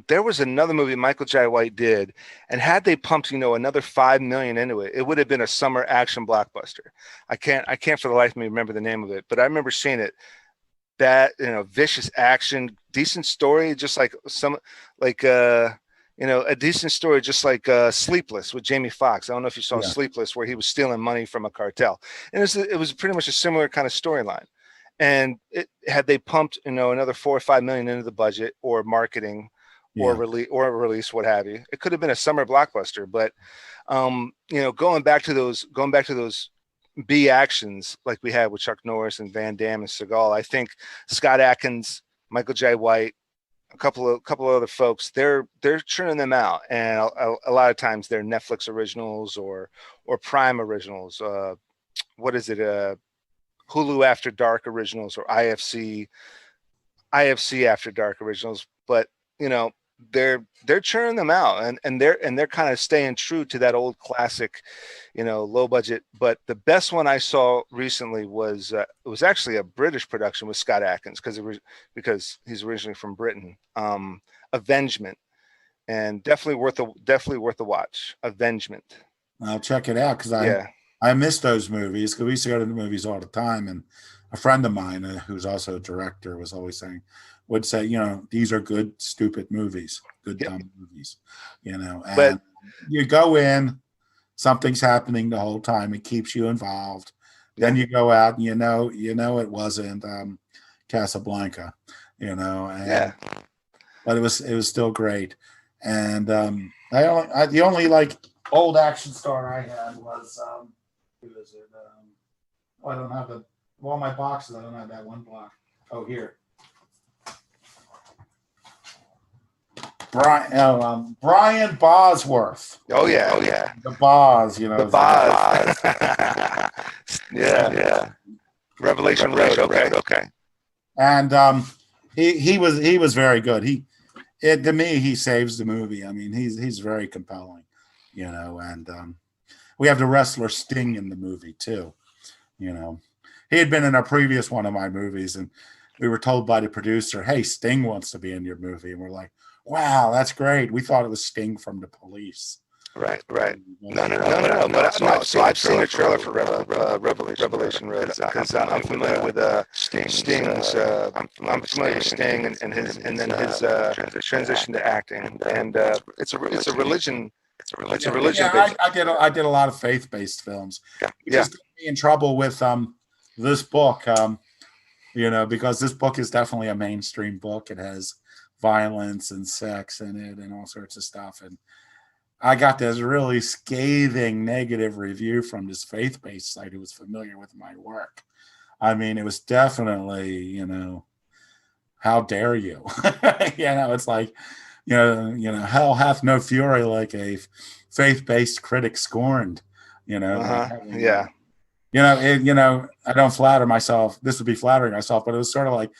There was another movie Michael Jai White did, and had they pumped, another $5 million into it, it would have been a summer action blockbuster. I can't for the life of me remember the name of it, but I remember seeing it. That vicious action, decent story, just like a decent story, just like Sleepless with Jamie Foxx. I don't know if you saw Sleepless, where he was stealing money from a cartel, and it was pretty much a similar kind of storyline. And had they pumped another $4 or $5 million into the budget, or marketing, or release, what have you, it could have been a summer blockbuster. But going back to those B actions like we had with Chuck Norris and Van Damme and Seagal, I think Scott Adkins, Michael Jai White, a couple of other folks, they're churning them out, and a lot of times they're Netflix originals or Prime originals. What is it? Hulu After Dark originals, or IFC After Dark originals. But they're churning them out, and they're kind of staying true to that old classic, low budget. But the best one I saw recently was it was actually a British production with Scott Adkins, because he's originally from Britain. Avengement, and definitely worth a watch. Avengement. I'll check it out because Yeah. I miss those movies, because we used to go to the movies all the time. And a friend of mine who's also a director would say, these are good, stupid movies, good, dumb movies, and But you go in, something's happening the whole time. It keeps you involved. Then you go out and it wasn't Casablanca, but it was still great. And the only like old action star I had was who is it? I don't have all my boxes. I don't have that one block. Oh, here. Brian Bosworth. Oh yeah. The Boz, The Boz. yeah. Revelation Road. Okay. And he was very good. To me, he saves the movie. I mean, he's very compelling, and we have the wrestler Sting in the movie too. He had been in a previous one of my movies, and we were told by the producer, "Hey, Sting wants to be in your movie," and we're like, "Wow, that's great." We thought it was Sting from the Police. Right. No. But so I've seen a trailer for Revelation Road, because I'm familiar with Sting's. I'm familiar with Sting and his transition to acting, and it's a religion. It's a religion. Yeah, I did a lot of faith-based films. It just got me in trouble with this book, because this book is definitely a mainstream book. It has violence and sex in it and all sorts of stuff, and I got this really scathing negative review from this faith-based site who was familiar with my work. I mean, it was definitely, how dare you? It's like, hell hath no fury like a faith-based critic scorned. I don't flatter myself. This would be flattering myself, but it was sort of like,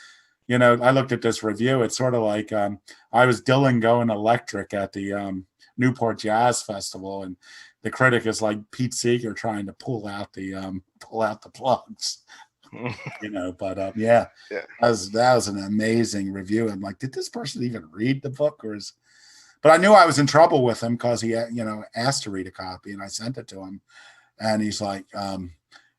I looked at this review. It's sort of like I was Dylan going electric at the Newport Jazz Festival, and the critic is like Pete Seeger trying to pull out the plugs. But that was an amazing review. I'm like, did this person even read the book, but I knew I was in trouble with him because he asked to read a copy, and I sent it to him, and he's like,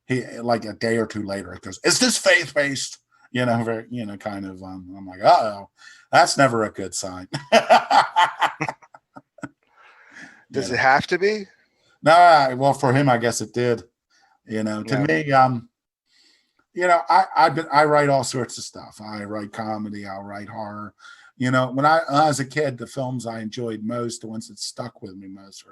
he like a day or two later, it goes, "Is this faith-based?" Kind of. I'm like, "Oh, that's never a good sign." Does it have to be? No, well, for him, I guess it did. To me, I write all sorts of stuff. I write comedy. I'll write horror. When I was a kid, the films I enjoyed most, the ones that stuck with me most,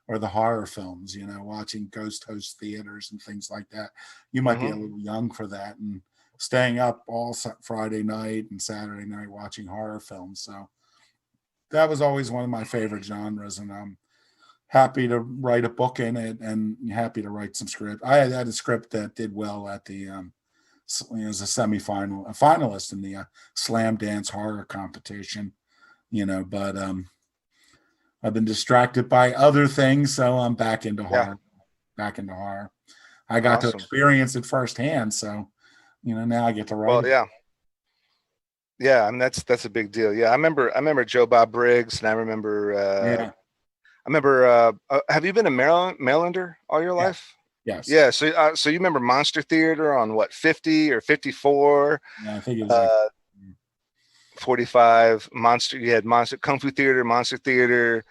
or the horror films. Watching Ghost Host theaters and things like that. You might be a little young for that, and staying up all Friday night and Saturday night watching horror films. So that was always one of my favorite genres, and I'm happy to write a book in it and happy to write some script. I had a script that did well at the as a finalist in the Slam Dance horror competition, but I've been distracted by other things, so I'm back into horror. I got to experience it firsthand, so now I get to write. Well, yeah. I mean, that's a big deal. Yeah, I remember Joe Bob Briggs, and I remember. Have you been a Marylander all your life? Yes. Yeah. So you remember Monster Theater on what, 50 or 54? Yeah, I think it was 45. You had Kung Fu Theater, Monster Theater,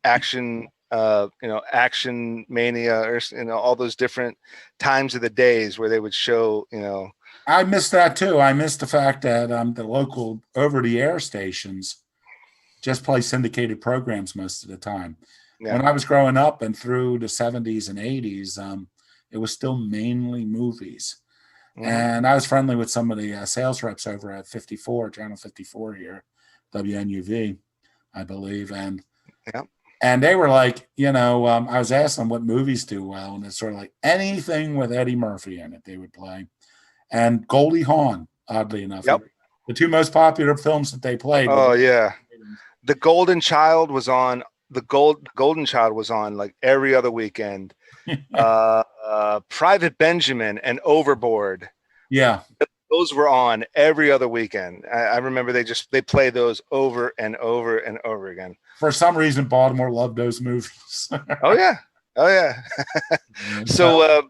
Action, Action Mania, or all those different times of the days where they would show, I missed that too. I missed the fact that the local over-the-air stations just play syndicated programs most of the time. Yeah. When I was growing up and through the 70s and 80s, it was still mainly movies. Mm-hmm. And I was friendly with some of the sales reps over at 54, Channel 54 here, WNUV, I believe. And they were like, I was asking them what movies do well, and it's sort of like anything with Eddie Murphy in it, they would play. And Goldie Hawn, oddly enough. Yep. The two most popular films that they played. Oh, yeah. The Golden Child was on. Golden Child was on like every other weekend. Private Benjamin and Overboard. Yeah. Those were on every other weekend. I remember they play those over and over and over again. For some reason, Baltimore loved those movies. Oh yeah. Oh yeah. So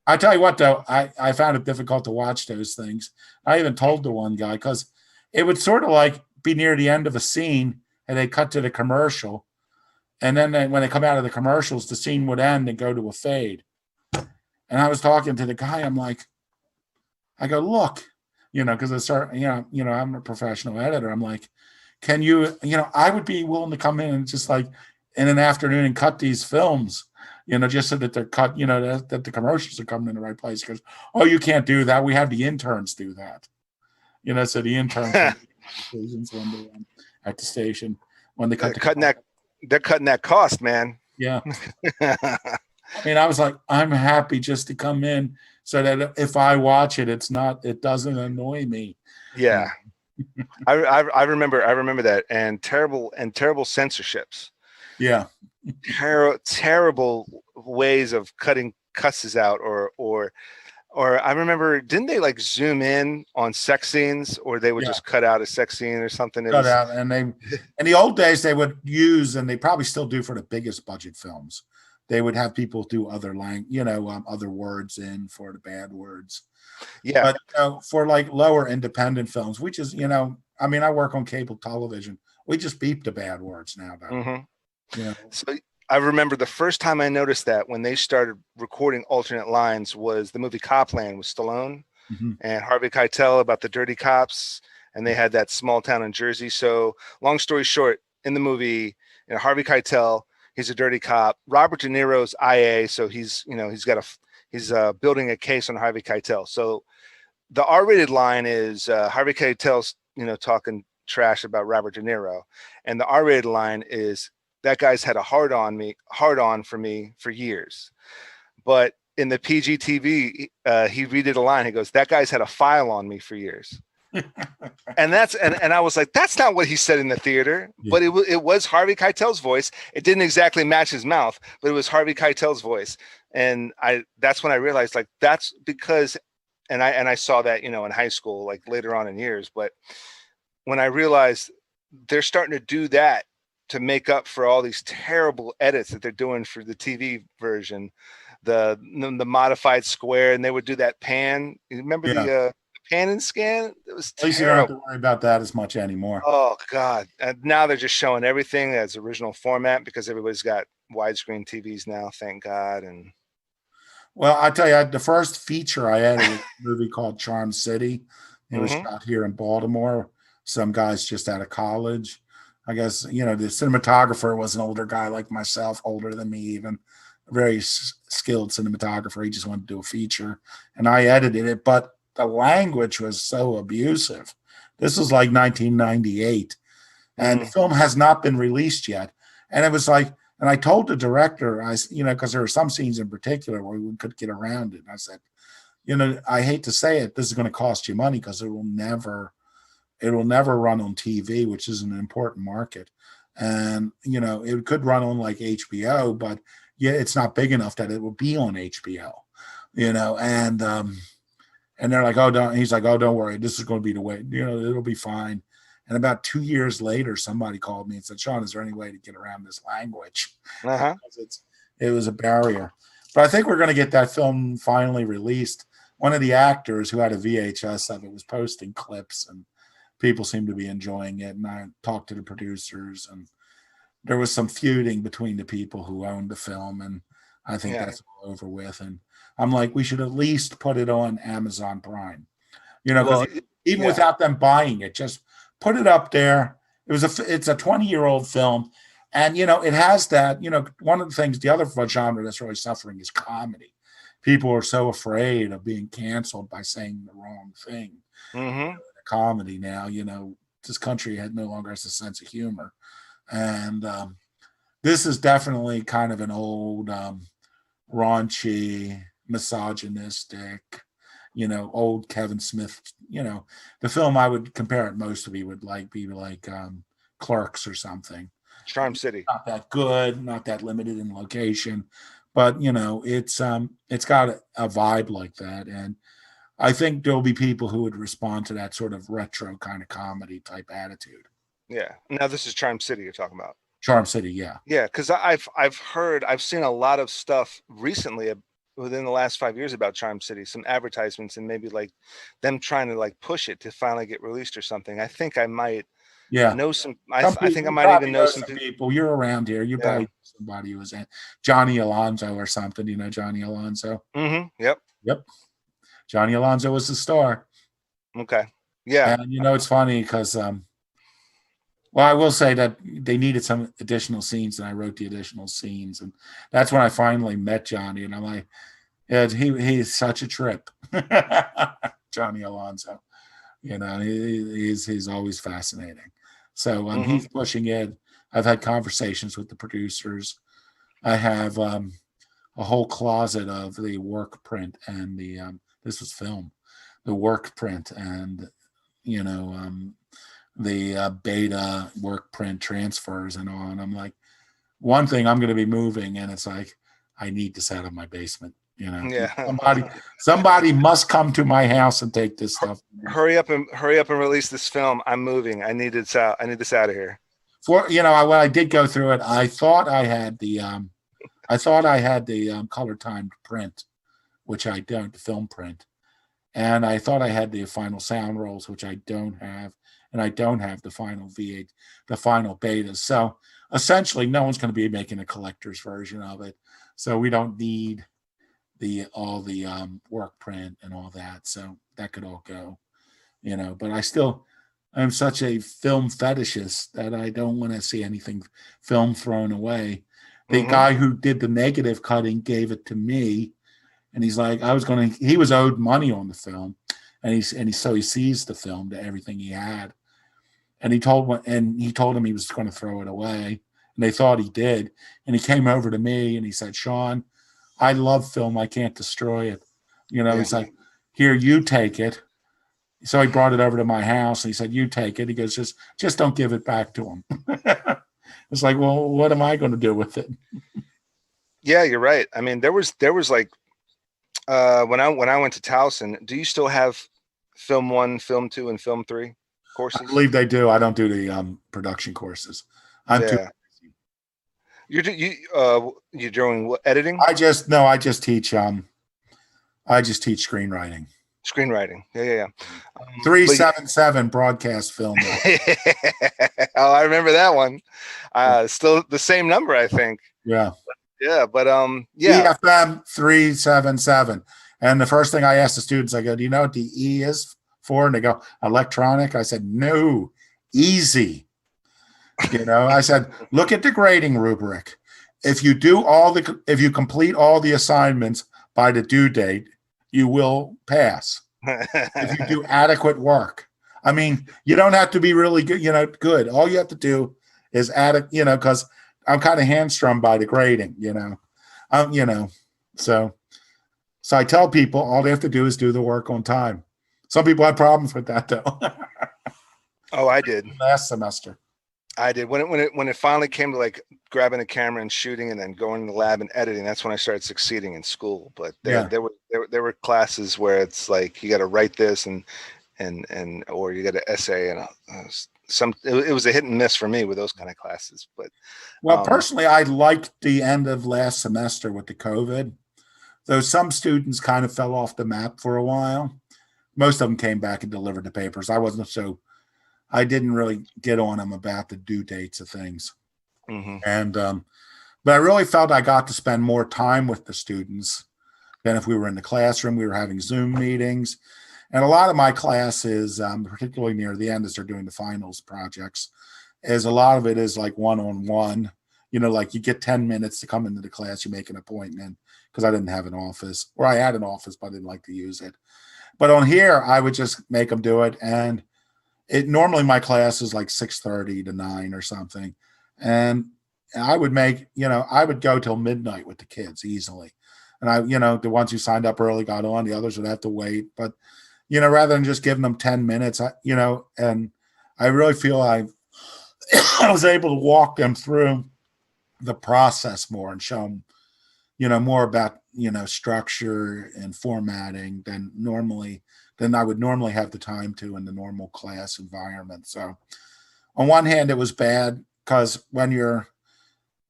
I tell you what, though, I found it difficult to watch those things. I even told the one guy, because it would sort of like be near the end of a scene and they cut to the commercial. And then when they come out of the commercials, the scene would end and go to a fade. And I was talking to the guy. I'm like, I go, look, because I start, I'm a professional editor. I'm like, can you, I would be willing to come in and just like in an afternoon and cut these films, just so that they're cut, that the commercials are coming in the right place. Because, oh, you can't do that. We have the interns do that. So the interns when they're at the station, when they cut they're cutting that cost, man. Yeah. I mean, I was like, I'm happy just to come in so that if I watch it, it doesn't annoy me. Yeah. I remember that, and terrible censorships. Yeah. Terrible ways of cutting cusses out, or I remember, didn't they like zoom in on sex scenes, or they would just cut out a sex scene or something? Out, and in the old days they would use, and they probably still do for the biggest budget films, they would have people do other other words in for the bad words. Yeah. But for like lower independent films, which is, I mean, I work on cable television. We just beep the bad words now. Mm-hmm. So I remember the first time I noticed that when they started recording alternate lines was the movie Copland with Stallone and Harvey Keitel about the dirty cops. And they had that small town in Jersey. So long story short, in the movie, Harvey Keitel, he's a dirty cop. Robert De Niro's IA. So he's building a case on Harvey Keitel. So the R-rated line is Harvey Keitel's, talking trash about Robert De Niro. And the R-rated line is, that guy's had a hard on for me for years. But in the PG TV, he redid a line. He goes, that guy's had a file on me for years. and I was like, that's not what he said in the theater. Yeah. But it was Harvey Keitel's voice. It didn't exactly match his mouth, but it was Harvey Keitel's voice. And that's when I realized, like, that's because, and I saw that, in high school, like later on in years. But when I realized they're starting to do that to make up for all these terrible edits that they're doing for the TV version, the modified square, and they would do that pan. You remember the pan and scan? It was terrible. At least you don't have to worry about that as much anymore. Oh God! And now they're just showing everything as original format because everybody's got widescreen TVs now. Thank God. And well, I tell you, the first feature I had was a movie called Charm City. It was shot here in Baltimore. Some guys just out of college. I guess, the cinematographer was an older guy like myself, older than me even, a very skilled cinematographer. He just wanted to do a feature, and I edited it, but the language was so abusive. This was like 1998, and the film has not been released yet. And it was like, and I told the director, because there were some scenes in particular where we could get around it. And I said, I hate to say it, this is going to cost you money because it will never run on TV, which is an important market. And, it could run on like HBO, but it's not big enough that it will be on HBO, and they're like, oh, don't, he's like, oh, don't worry. This is going to be the way, it'll be fine. And about 2 years later, somebody called me and said, Sean, is there any way to get around this language? Because it was a barrier. But I think we're going to get that film finally released. One of the actors who had a VHS of it was posting clips, and people seem to be enjoying it. And I talked to the producers, and there was some feuding between the people who owned the film. And I think that's all over with. And I'm like, we should at least put it on Amazon Prime, even without them buying it, just put it up there. It's a 20-year-old film. And, it has that, one of the things, the other genre that's really suffering is comedy. People are so afraid of being canceled by saying the wrong thing. Comedy now, this country no longer has a sense of humor. And this is definitely kind of an old, raunchy, misogynistic, old Kevin Smith, the film I would compare it most to be like Clerks or something. Charm City. Not that good, not that limited in location, but it's got a vibe like that. And I think there'll be people who would respond to that sort of retro kind of comedy type attitude. Yeah. Now this is Charm City you're talking about. Charm City, yeah. Yeah, because I've seen a lot of stuff recently within the last 5 years about Charm City, some advertisements and maybe like them trying to like push it to finally get released or something. I think I might know some. I think I might even know some people. You're around here. You probably know somebody who was in Johnny Alonso or something. You know Johnny Alonso? Mm-hmm. Yep. Johnny Alonso was the star. Okay. Yeah. And it's funny because well, I will say that they needed some additional scenes, and I wrote the additional scenes, and that's when I finally met Johnny, and I'm like, yeah, he's such a trip, Johnny Alonso. He's always fascinating. So he's pushing it. I've had conversations with the producers. I have a whole closet of the work print and the this was film, the work print and the beta work print transfers and all. And I'm like, one thing, I'm going to be moving, and it's like, I need this out of my basement. Somebody must come to my house and take this stuff. Hurry up and release this film. I'm moving. I need this out. I need this out of here. When I did go through it, I thought I had the color timed print, which I don't, the film print. And I thought I had the final sound rolls, which I don't have. And I don't have the final V8, the final beta. So essentially, no one's going to be making a collector's version of it. So we don't need all the work print and all that. So that could all go, But I'm such a film fetishist that I don't want to see anything film thrown away. The guy who did the negative cutting gave it to me, and he's like, he was owed money on the film, and he seized the film to everything he had. And he told him he was going to throw it away, and they thought he did. And he came over to me and he said, "Sean, I love film. I can't destroy it." He's like, "Here, you take it." So he brought it over to my house and he said, "You take it." He goes, just don't give it back to him. It's like, well, what am I going to do with it? Yeah, you're right. I mean, there was like when I went to Towson, do you still have film 1, film 2, and film 3 courses? I believe they do. I don't do the production courses. I'm too busy. You're doing what, editing? I just teach screenwriting. Screenwriting. Yeah. 377 broadcast film. Oh, I remember that one. Still the same number, I think. Yeah. Yeah, but EFM 377. And the first thing I asked the students, I go, "Do you know what the E is for?" And they go, "Electronic." I said, "No, easy." I said, "Look at the grading rubric. If you complete all the assignments by the due date, you will pass. If you do adequate work." I mean, you don't have to be really good, good. All you have to do is because I'm kind of hamstrung by the grading, So I tell people all they have to do is do the work on time. Some people had problems with that though. Oh, I did last semester. I did when it finally came to like grabbing a camera and shooting and then going to the lab and editing. That's when I started succeeding in school. But there were classes where it's like you got to write this and or you got to essay and it was a hit and miss for me with those kind of classes. But personally, I liked the end of last semester with the COVID. Though some students kind of fell off the map for a while. Most of them came back and delivered the papers. I didn't really get on them about the due dates of things. And, but I really felt I got to spend more time with the students than if we were in the classroom. We were having Zoom meetings. And a lot of my classes, particularly near the end as they're doing the finals projects, a lot of it is like one-on-one. Like you get 10 minutes to come into the class, you make an appointment, because I didn't have an office, or I had an office, but I didn't like to use it. But on here, I would just make them do it. And normally my class is like 6:30 to 9 or something. And I would I would go till midnight with the kids easily. And the ones who signed up early got on, the others would have to wait. But, rather than just giving them 10 minutes, and I really feel I was able to walk them through the process more and show them, more about, structure and formatting than I would normally have the time to in the normal class environment. So on one hand, it was bad because when you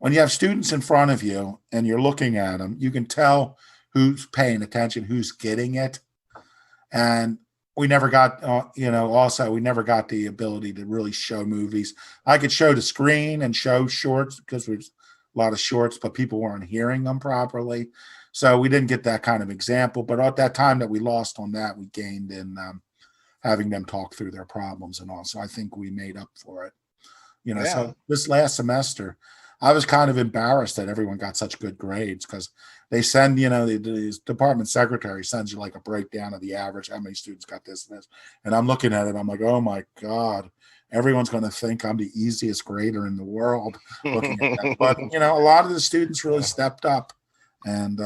have students in front of you and you're looking at them, you can tell who's paying attention, who's getting it. And we never got, also we never got the ability to really show movies. I could show the screen and show shorts because there's a lot of shorts, but people weren't hearing them properly. So we didn't get that kind of example. But at that time that we lost on that, we gained in having them talk through their problems and all. So I think we made up for it. So this last semester, I was kind of embarrassed that everyone got such good grades because they send, the department secretary sends you like a breakdown of the average, how many students got this and this. And I'm looking at it, I'm like, oh my God, everyone's going to think I'm the easiest grader in the world looking at that. But, a lot of the students really stepped up. And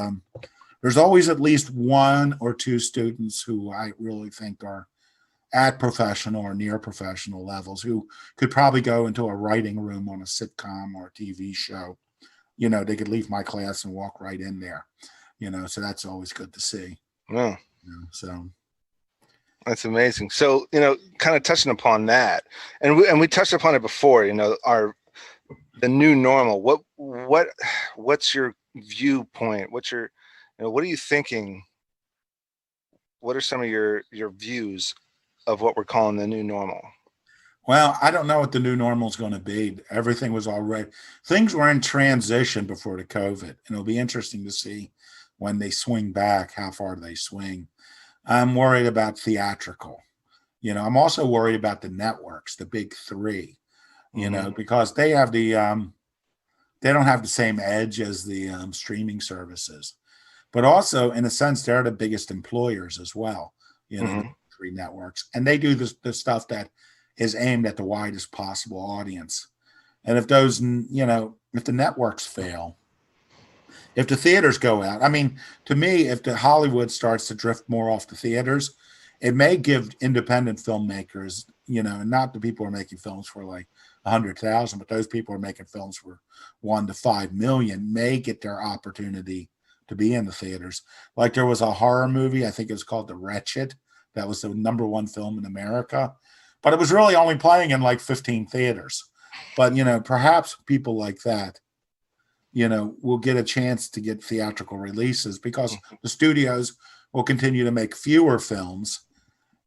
there's always at least one or two students who I really think are at professional or near professional levels who could probably go into a writing room on a sitcom or a TV show. They could leave my class and walk right in there, so that's always good to see. Yeah. So that's amazing. So, kind of touching upon that, and we touched upon it before, the new normal. What's your viewpoint? What are you thinking? What are some of your views of what we're calling the new normal? Well, I don't know what the new normal is going to be. Everything was already, things were in transition before the COVID, and it'll be interesting to see when they swing back, how far they swing. I'm worried about theatrical. I'm also worried about the networks, the big three, because they have they don't have the same edge as the streaming services, but also in a sense, they're the biggest employers as well, the three networks, and they do the stuff that is aimed at the widest possible audience. And if those, if the networks fail, if the theaters go out, I mean, to me, if the Hollywood starts to drift more off the theaters, it may give independent filmmakers, and not the people who are making films for like 100,000, but those people who are making films for 1 to 5 million may get their opportunity to be in the theaters. Like there was a horror movie, I think it was called The Wretched. That was the #1 film in America. But it was really only playing in like 15 theaters. But, perhaps people like that, will get a chance to get theatrical releases because the studios will continue to make fewer films.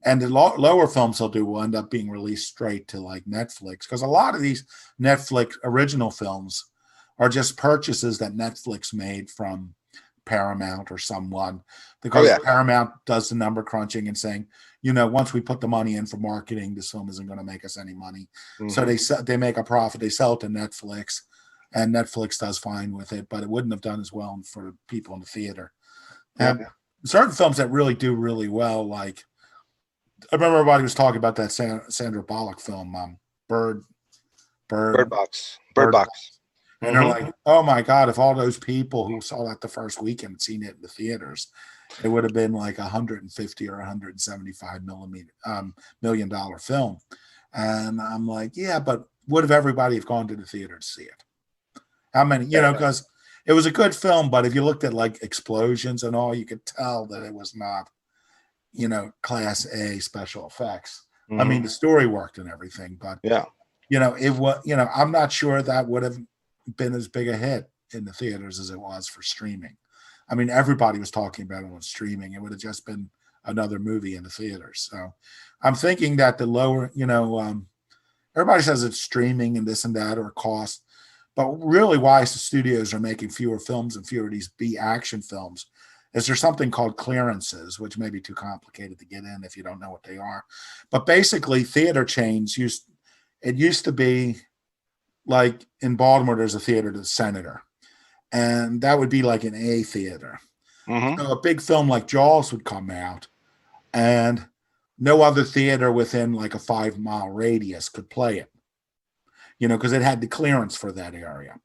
And the lower films they'll do will end up being released straight to like Netflix. Because a lot of these Netflix original films are just purchases that Netflix made from Paramount or someone, because Paramount does the number crunching and saying, once we put the money in for marketing, this film isn't going to make us any money. So they make a profit. They sell it to Netflix, and Netflix does fine with it, but it wouldn't have done as well for people in the theater. And certain films that really do really well, like I remember everybody was talking about that Sandra Bullock film, Bird Box. And they're like, oh my God, if all those people who saw that the first weekend had seen it in the theaters, it would have been like $150 or $175 million film. And I'm like, yeah, but would have everybody have gone to the theater to see it? How many, because it was a good film, but if you looked at like explosions and all, you could tell that it was not, class A special effects. I mean, the story worked and everything, but it was, I'm not sure that would have been as big a hit in the theaters as it was for streaming. I mean, everybody was talking about it on streaming. It would have just been another movie in the theaters. So I'm thinking that the lower, everybody says it's streaming and this and that or cost, but really why the studios are making fewer films and fewer of these B action films is there's something called clearances, which may be too complicated to get in if you don't know what they are. But basically theater chains used to be like in Baltimore, there's a theater, the Senator, and that would be like an A theater. So a big film like Jaws would come out, and no other theater within like a 5-mile radius could play it, because it had the clearance for that area.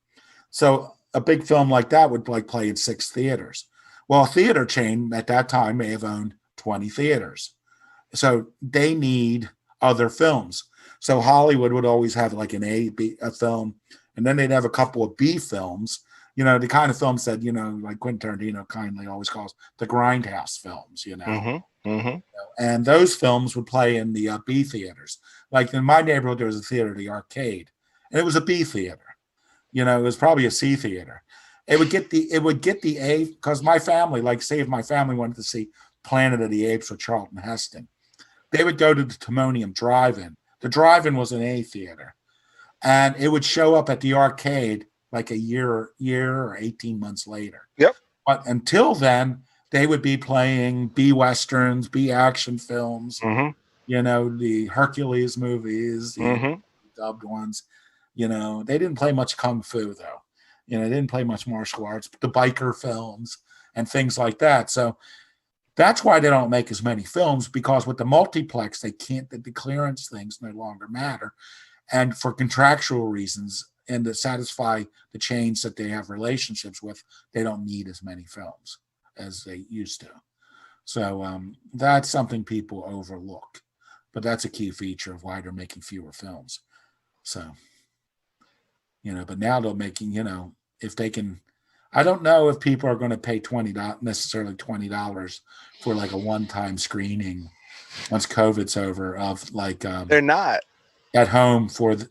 So a big film like that would like play in 6 theaters. Well, a theater chain at that time may have owned 20 theaters. So they need other films. So Hollywood would always have like an a film, and then they'd have a couple of B films, the kind of films that, like Quentin Tarantino kindly always calls the grindhouse films, Mm-hmm. Mm-hmm. and those films would play in the B theaters. Like in my neighborhood, there was a theater, the Arcade, and it was a B theater. It was probably a C theater. It would get the A, because my family, like say if my family wanted to see Planet of the Apes with Charlton Heston, they would go to the Timonium Drive-In. The Drive-In was an A theater, and it would show up at the Arcade like a year or 18 months later. Yep. But until then, they would be playing B westerns, B action films, Mm-hmm. The Hercules movies, the Mm-hmm. dubbed ones. They didn't play much kung fu though. They didn't play much martial arts, the biker films and things like that. So that's why they don't make as many films, because with the multiplex, they can't, the clearance things no longer matter. And for contractual reasons and to satisfy the chains that they have relationships with, they don't need as many films as they used to. So that's something people overlook, but that's a key feature of why they're making fewer films. So, but now they're making, if they can, I don't know if people are going to pay necessarily $20 for like a one-time screening once COVID's over of like, They're not at home for, the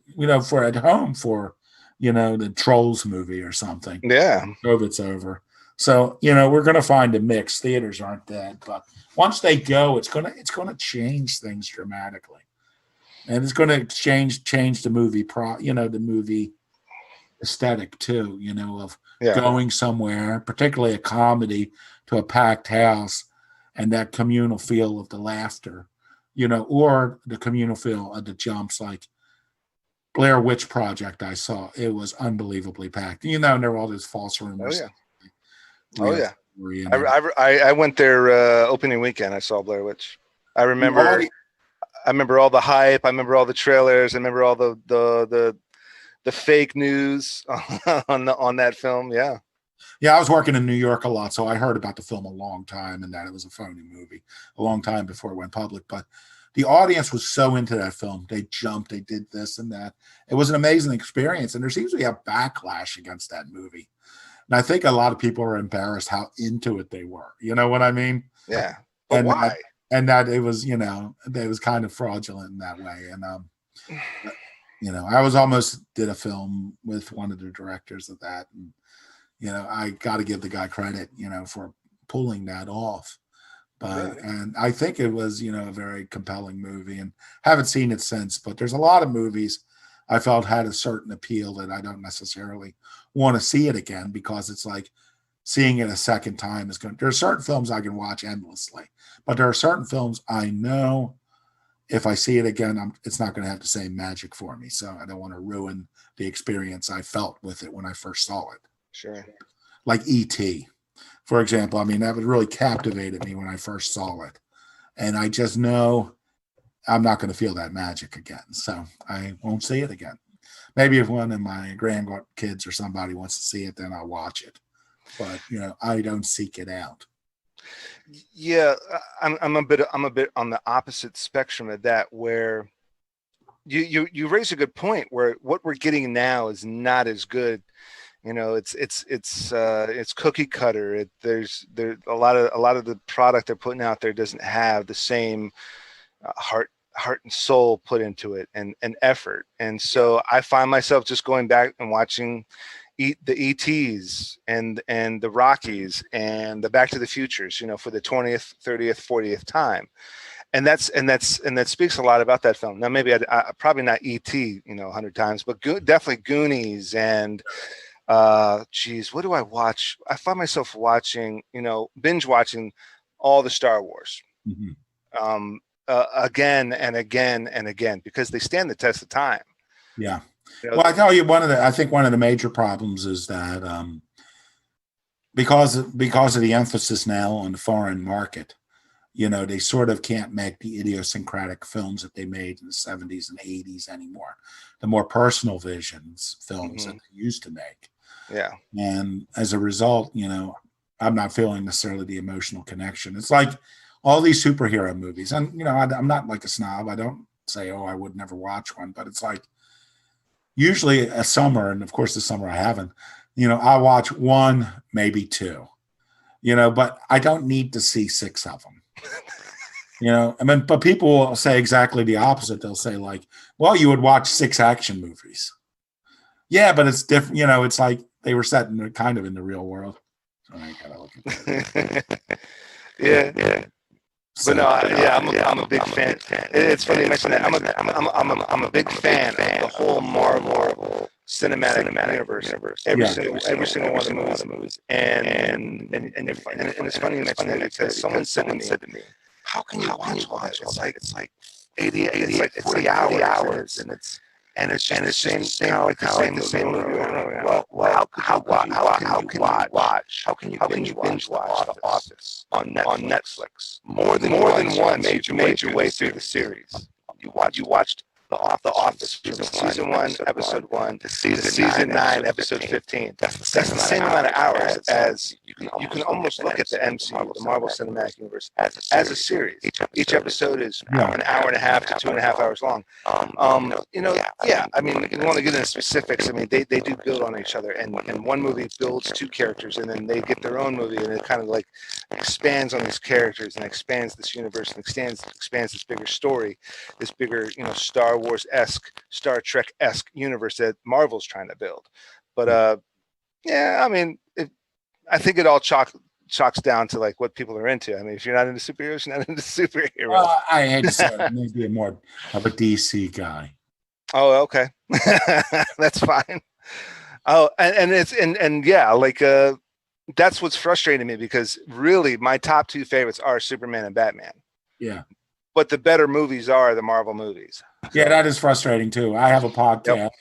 Trolls movie or something. Yeah. COVID's over. So, we're going to find a mix. Theaters aren't dead, but once they go, it's going to change things dramatically. And it's going to change the movie the movie aesthetic too, of going somewhere, particularly a comedy, to a packed house and that communal feel of the laughter, or the communal feel of the jumps, like Blair Witch Project I saw. It was unbelievably packed. And there were all those false rumors. Oh yeah. I went there opening weekend. I saw Blair Witch. I remember all the hype. I remember all the trailers. I remember all the fake news on that film. Yeah. Yeah, I was working in New York a lot, so I heard about the film a long time and that it was a phony movie a long time before it went public. But the audience was so into that film. They jumped, they did this and that. It was an amazing experience. And there seems to be a backlash against that movie. And I think a lot of people are embarrassed how into it they were. You know what I mean? Yeah. But why? That it was, it was kind of fraudulent in that way. And, I was almost did a film with one of the directors of that. And, I got to give the guy credit, for pulling that off. But, and I think it was, a very compelling movie, and haven't seen it since, but there's a lot of movies I felt had a certain appeal that I don't necessarily want to see it again, because it's like seeing it a second time is going. There are certain films I can watch endlessly, but there are certain films I know if I see it again, it's not going to have the same magic for me. So I don't want to ruin the experience I felt with it when I first saw it. Sure. Like E.T., for example. I mean, that really captivated me when I first saw it. And I just know I'm not going to feel that magic again. So I won't see it again. Maybe if one of my grandkids or somebody wants to see it, then I'll watch it. But, I don't seek it out. Yeah, I'm a bit on the opposite spectrum of that, where you raise a good point, where what we're getting now is not as good. It's cookie cutter. There's a lot of the product they're putting out there doesn't have the same heart and soul put into it and effort. And so I find myself just going back and watching the ETs and the Rockies and the Back to the Futures, for the 20th, 30th, 40th time. And that speaks a lot about that film. Now, maybe I probably not ET, 100 times, but definitely Goonies and what do I watch? I find myself watching, binge watching all the Star Wars. Mm-hmm. Again and again and again, because they stand the test of time. Yeah. Well, I tell you, I think one of the major problems is that because of the emphasis now on the foreign market, they sort of can't make the idiosyncratic films that they made in the 70s and 80s anymore. The more personal visions films that they used to make. Yeah. And as a result, I'm not feeling necessarily the emotional connection. It's like all these superhero movies, and I'm not like a snob. I don't say, oh, I would never watch one, but it's like usually a summer, and of course this summer I haven't, I watch one, maybe two, but I don't need to see six of them. I mean, but people will say exactly the opposite. They'll say like, well, you would watch six action movies. Yeah, but it's different. It's like they were set in kind of in the real world. So I gotta look at that. Yeah. So, But no, I'm a big fan. It's funny you mention that. I'm a big fan of the whole Marvel cinematic universe. Every single one of the movies. And it's funny you mention that because someone said to me, how can you watch all that? It's like 40 hours, and it's the same thing. Like the same movie. Well, how can you binge watch The Office on Netflix more than one major way through the series? You watched The Office season 1, episode 1 to season 9, episode 15. That's the same amount of hours as you can almost look at the MCU, the Marvel Cinematic Universe, as a series. Each episode is an hour and a half to 2.5 hours long. I mean, you want to get into specifics. I mean, they do build on each other, and one movie builds two characters, and then they get their own movie, and it kind of like expands on these characters and expands this universe and expands this bigger story, this bigger, Star Wars-esque, Star Trek-esque universe that Marvel's trying to build. But I mean, I think it all chalks down to like what people are into. I mean, if you're not into superheroes, you're not into superheroes. Well, I hate to say it, maybe more of a DC guy. Oh, okay. That's fine. Oh, that's what's frustrating me, because really my top two favorites are Superman and Batman. Yeah. But the better movies are the Marvel movies. Yeah, that is frustrating too. I have a podcast. Yep.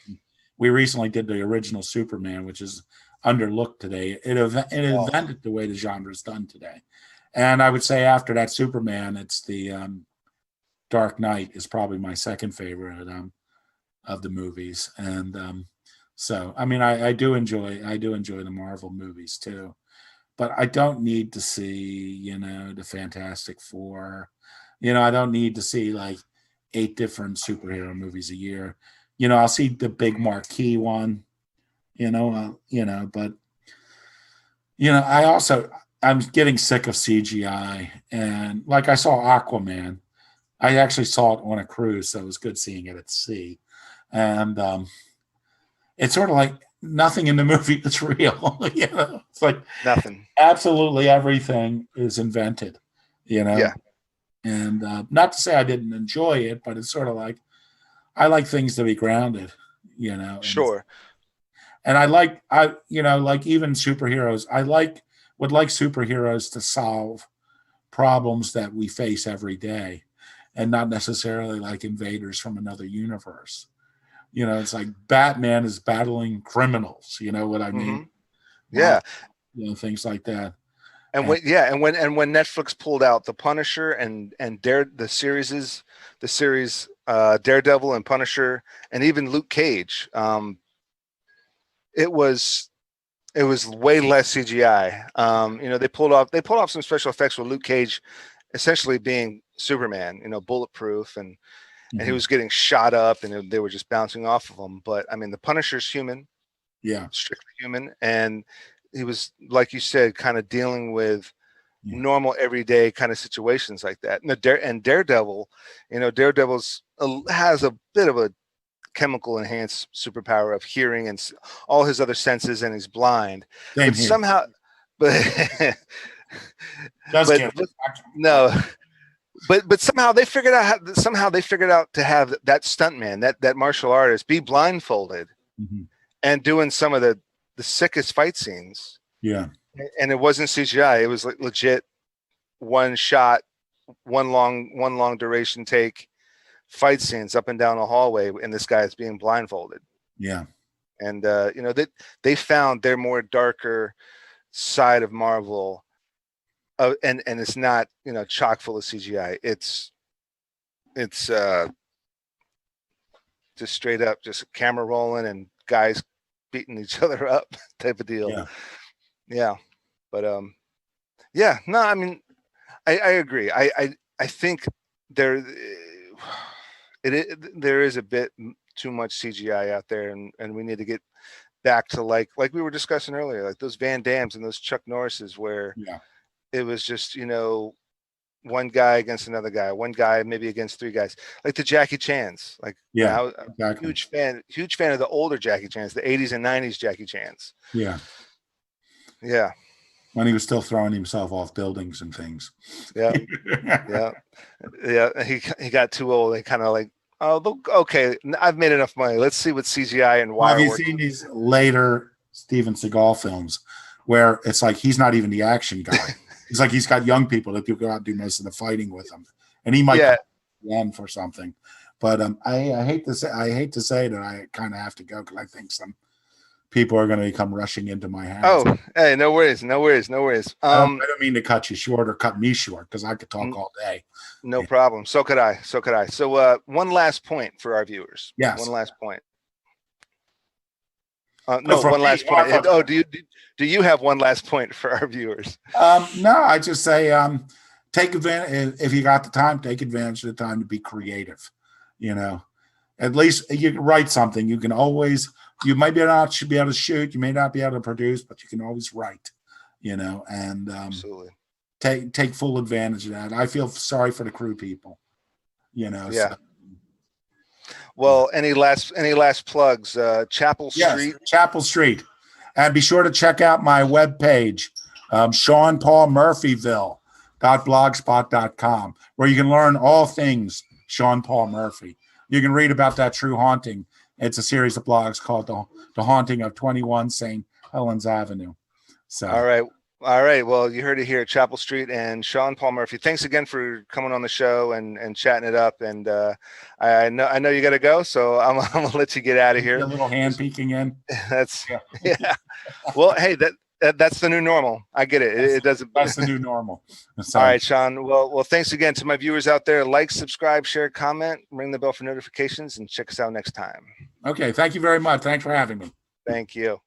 We recently did the original Superman, which is underlooked today. It invented the way the genre is done today. And I would say after that Superman, it's the Dark Knight is probably my second favorite of the movies. And so, I mean, I do enjoy the Marvel movies too, but I don't need to see, the Fantastic Four. I don't need to see like 8 different superhero movies a year. I'll see the big marquee one, but I'm getting sick of CGI. And like I saw Aquaman. I actually saw it on a cruise, so it was good seeing it at sea. And it's sort of like nothing in the movie is real. It's like nothing. Absolutely everything is invented, Yeah. And not to say I didn't enjoy it, but it's sort of like I like things to be grounded, Sure. And I like even superheroes. Would like superheroes to solve problems that we face every day, and not necessarily like invaders from another universe. It's like Batman is battling criminals. You know what I mean? Mm-hmm. Yeah. Things like that. And when Netflix pulled out The Punisher and the series Daredevil and Punisher and even Luke Cage, it was way less CGI. They pulled off some special effects with Luke Cage essentially being Superman, bulletproof, and he was getting shot up and they were just bouncing off of him. But I mean, the Punisher's human, strictly human, and he was, like you said, kind of dealing with normal everyday kind of situations like that. And Daredevil, Daredevil's has a bit of a chemical enhanced superpower of hearing and all his other senses, and he's blind. But somehow, but somehow they figured out to have that stuntman, that martial artist, be blindfolded and doing some of the sickest fight scenes. Yeah. And it wasn't CGI. It was like legit one shot, one long duration take fight scenes up and down a hallway, and this guy is being blindfolded. Yeah. And they found their more darker side of Marvel, and it's not chock full of CGI. It's just straight up, just camera rolling and guys beating each other up type of deal. Yeah. But no, I mean, I agree. I think there is a bit too much CGI out there, and we need to get back to like we were discussing earlier, like those Van Dams and those Chuck Norrises, where it was just, you know, one guy against another guy, one guy maybe against three guys, like the Jackie Chans. Like, I'm exactly. huge fan of the older Jackie Chans, the 80s and 90s Jackie Chans. Yeah. When he was still throwing himself off buildings and things. Yeah. He got too old. They kind of like, oh, okay, I've made enough money. Let's see what CGI and wire. Have you seen these later Steven Seagal films where it's like he's not even the action guy? It's like he's got young people that go out and do most of the fighting with him, and he might run for something. But I hate to say that I kind of have to go because I think some people are going to come rushing into my house. Oh, hey, no worries. I don't mean to cut you short or cut me short because I could talk all day. No problem. So could I. So one last point for our viewers. Yes. One last point. No, one last point. Oh, do you have one last point for our viewers? No, I just say take advantage. If you got the time, take advantage of the time to be creative. You know, at least you can write something. You can always. You might should be able to shoot. You may not be able to produce, but you can always write. You know, and absolutely take full advantage of that. I feel sorry for the crew people. You know. Yeah. So. Well, any last plugs? Chapel Street. Yes, Chapel Street. And be sure to check out my webpage, SeanPaulMurphyville.blogspot.com, where you can learn all things Sean Paul Murphy. You can read about that true haunting. It's a series of blogs called The Haunting of 21 St. Helens Avenue. So, All right. Well, you heard it here, Chapel Street and Sean Paul Murphy. Thanks again for coming on the show and chatting it up. And I know you got to go, so I'm gonna let you get out of here. A little hand peeking in. That's yeah. Well, hey, that's the new normal. I get it. It doesn't. That's the new normal. So. All right, Sean. Well, thanks again to my viewers out there. Like, subscribe, share, comment, ring the bell for notifications, and check us out next time. Okay. Thank you very much. Thanks for having me. Thank you.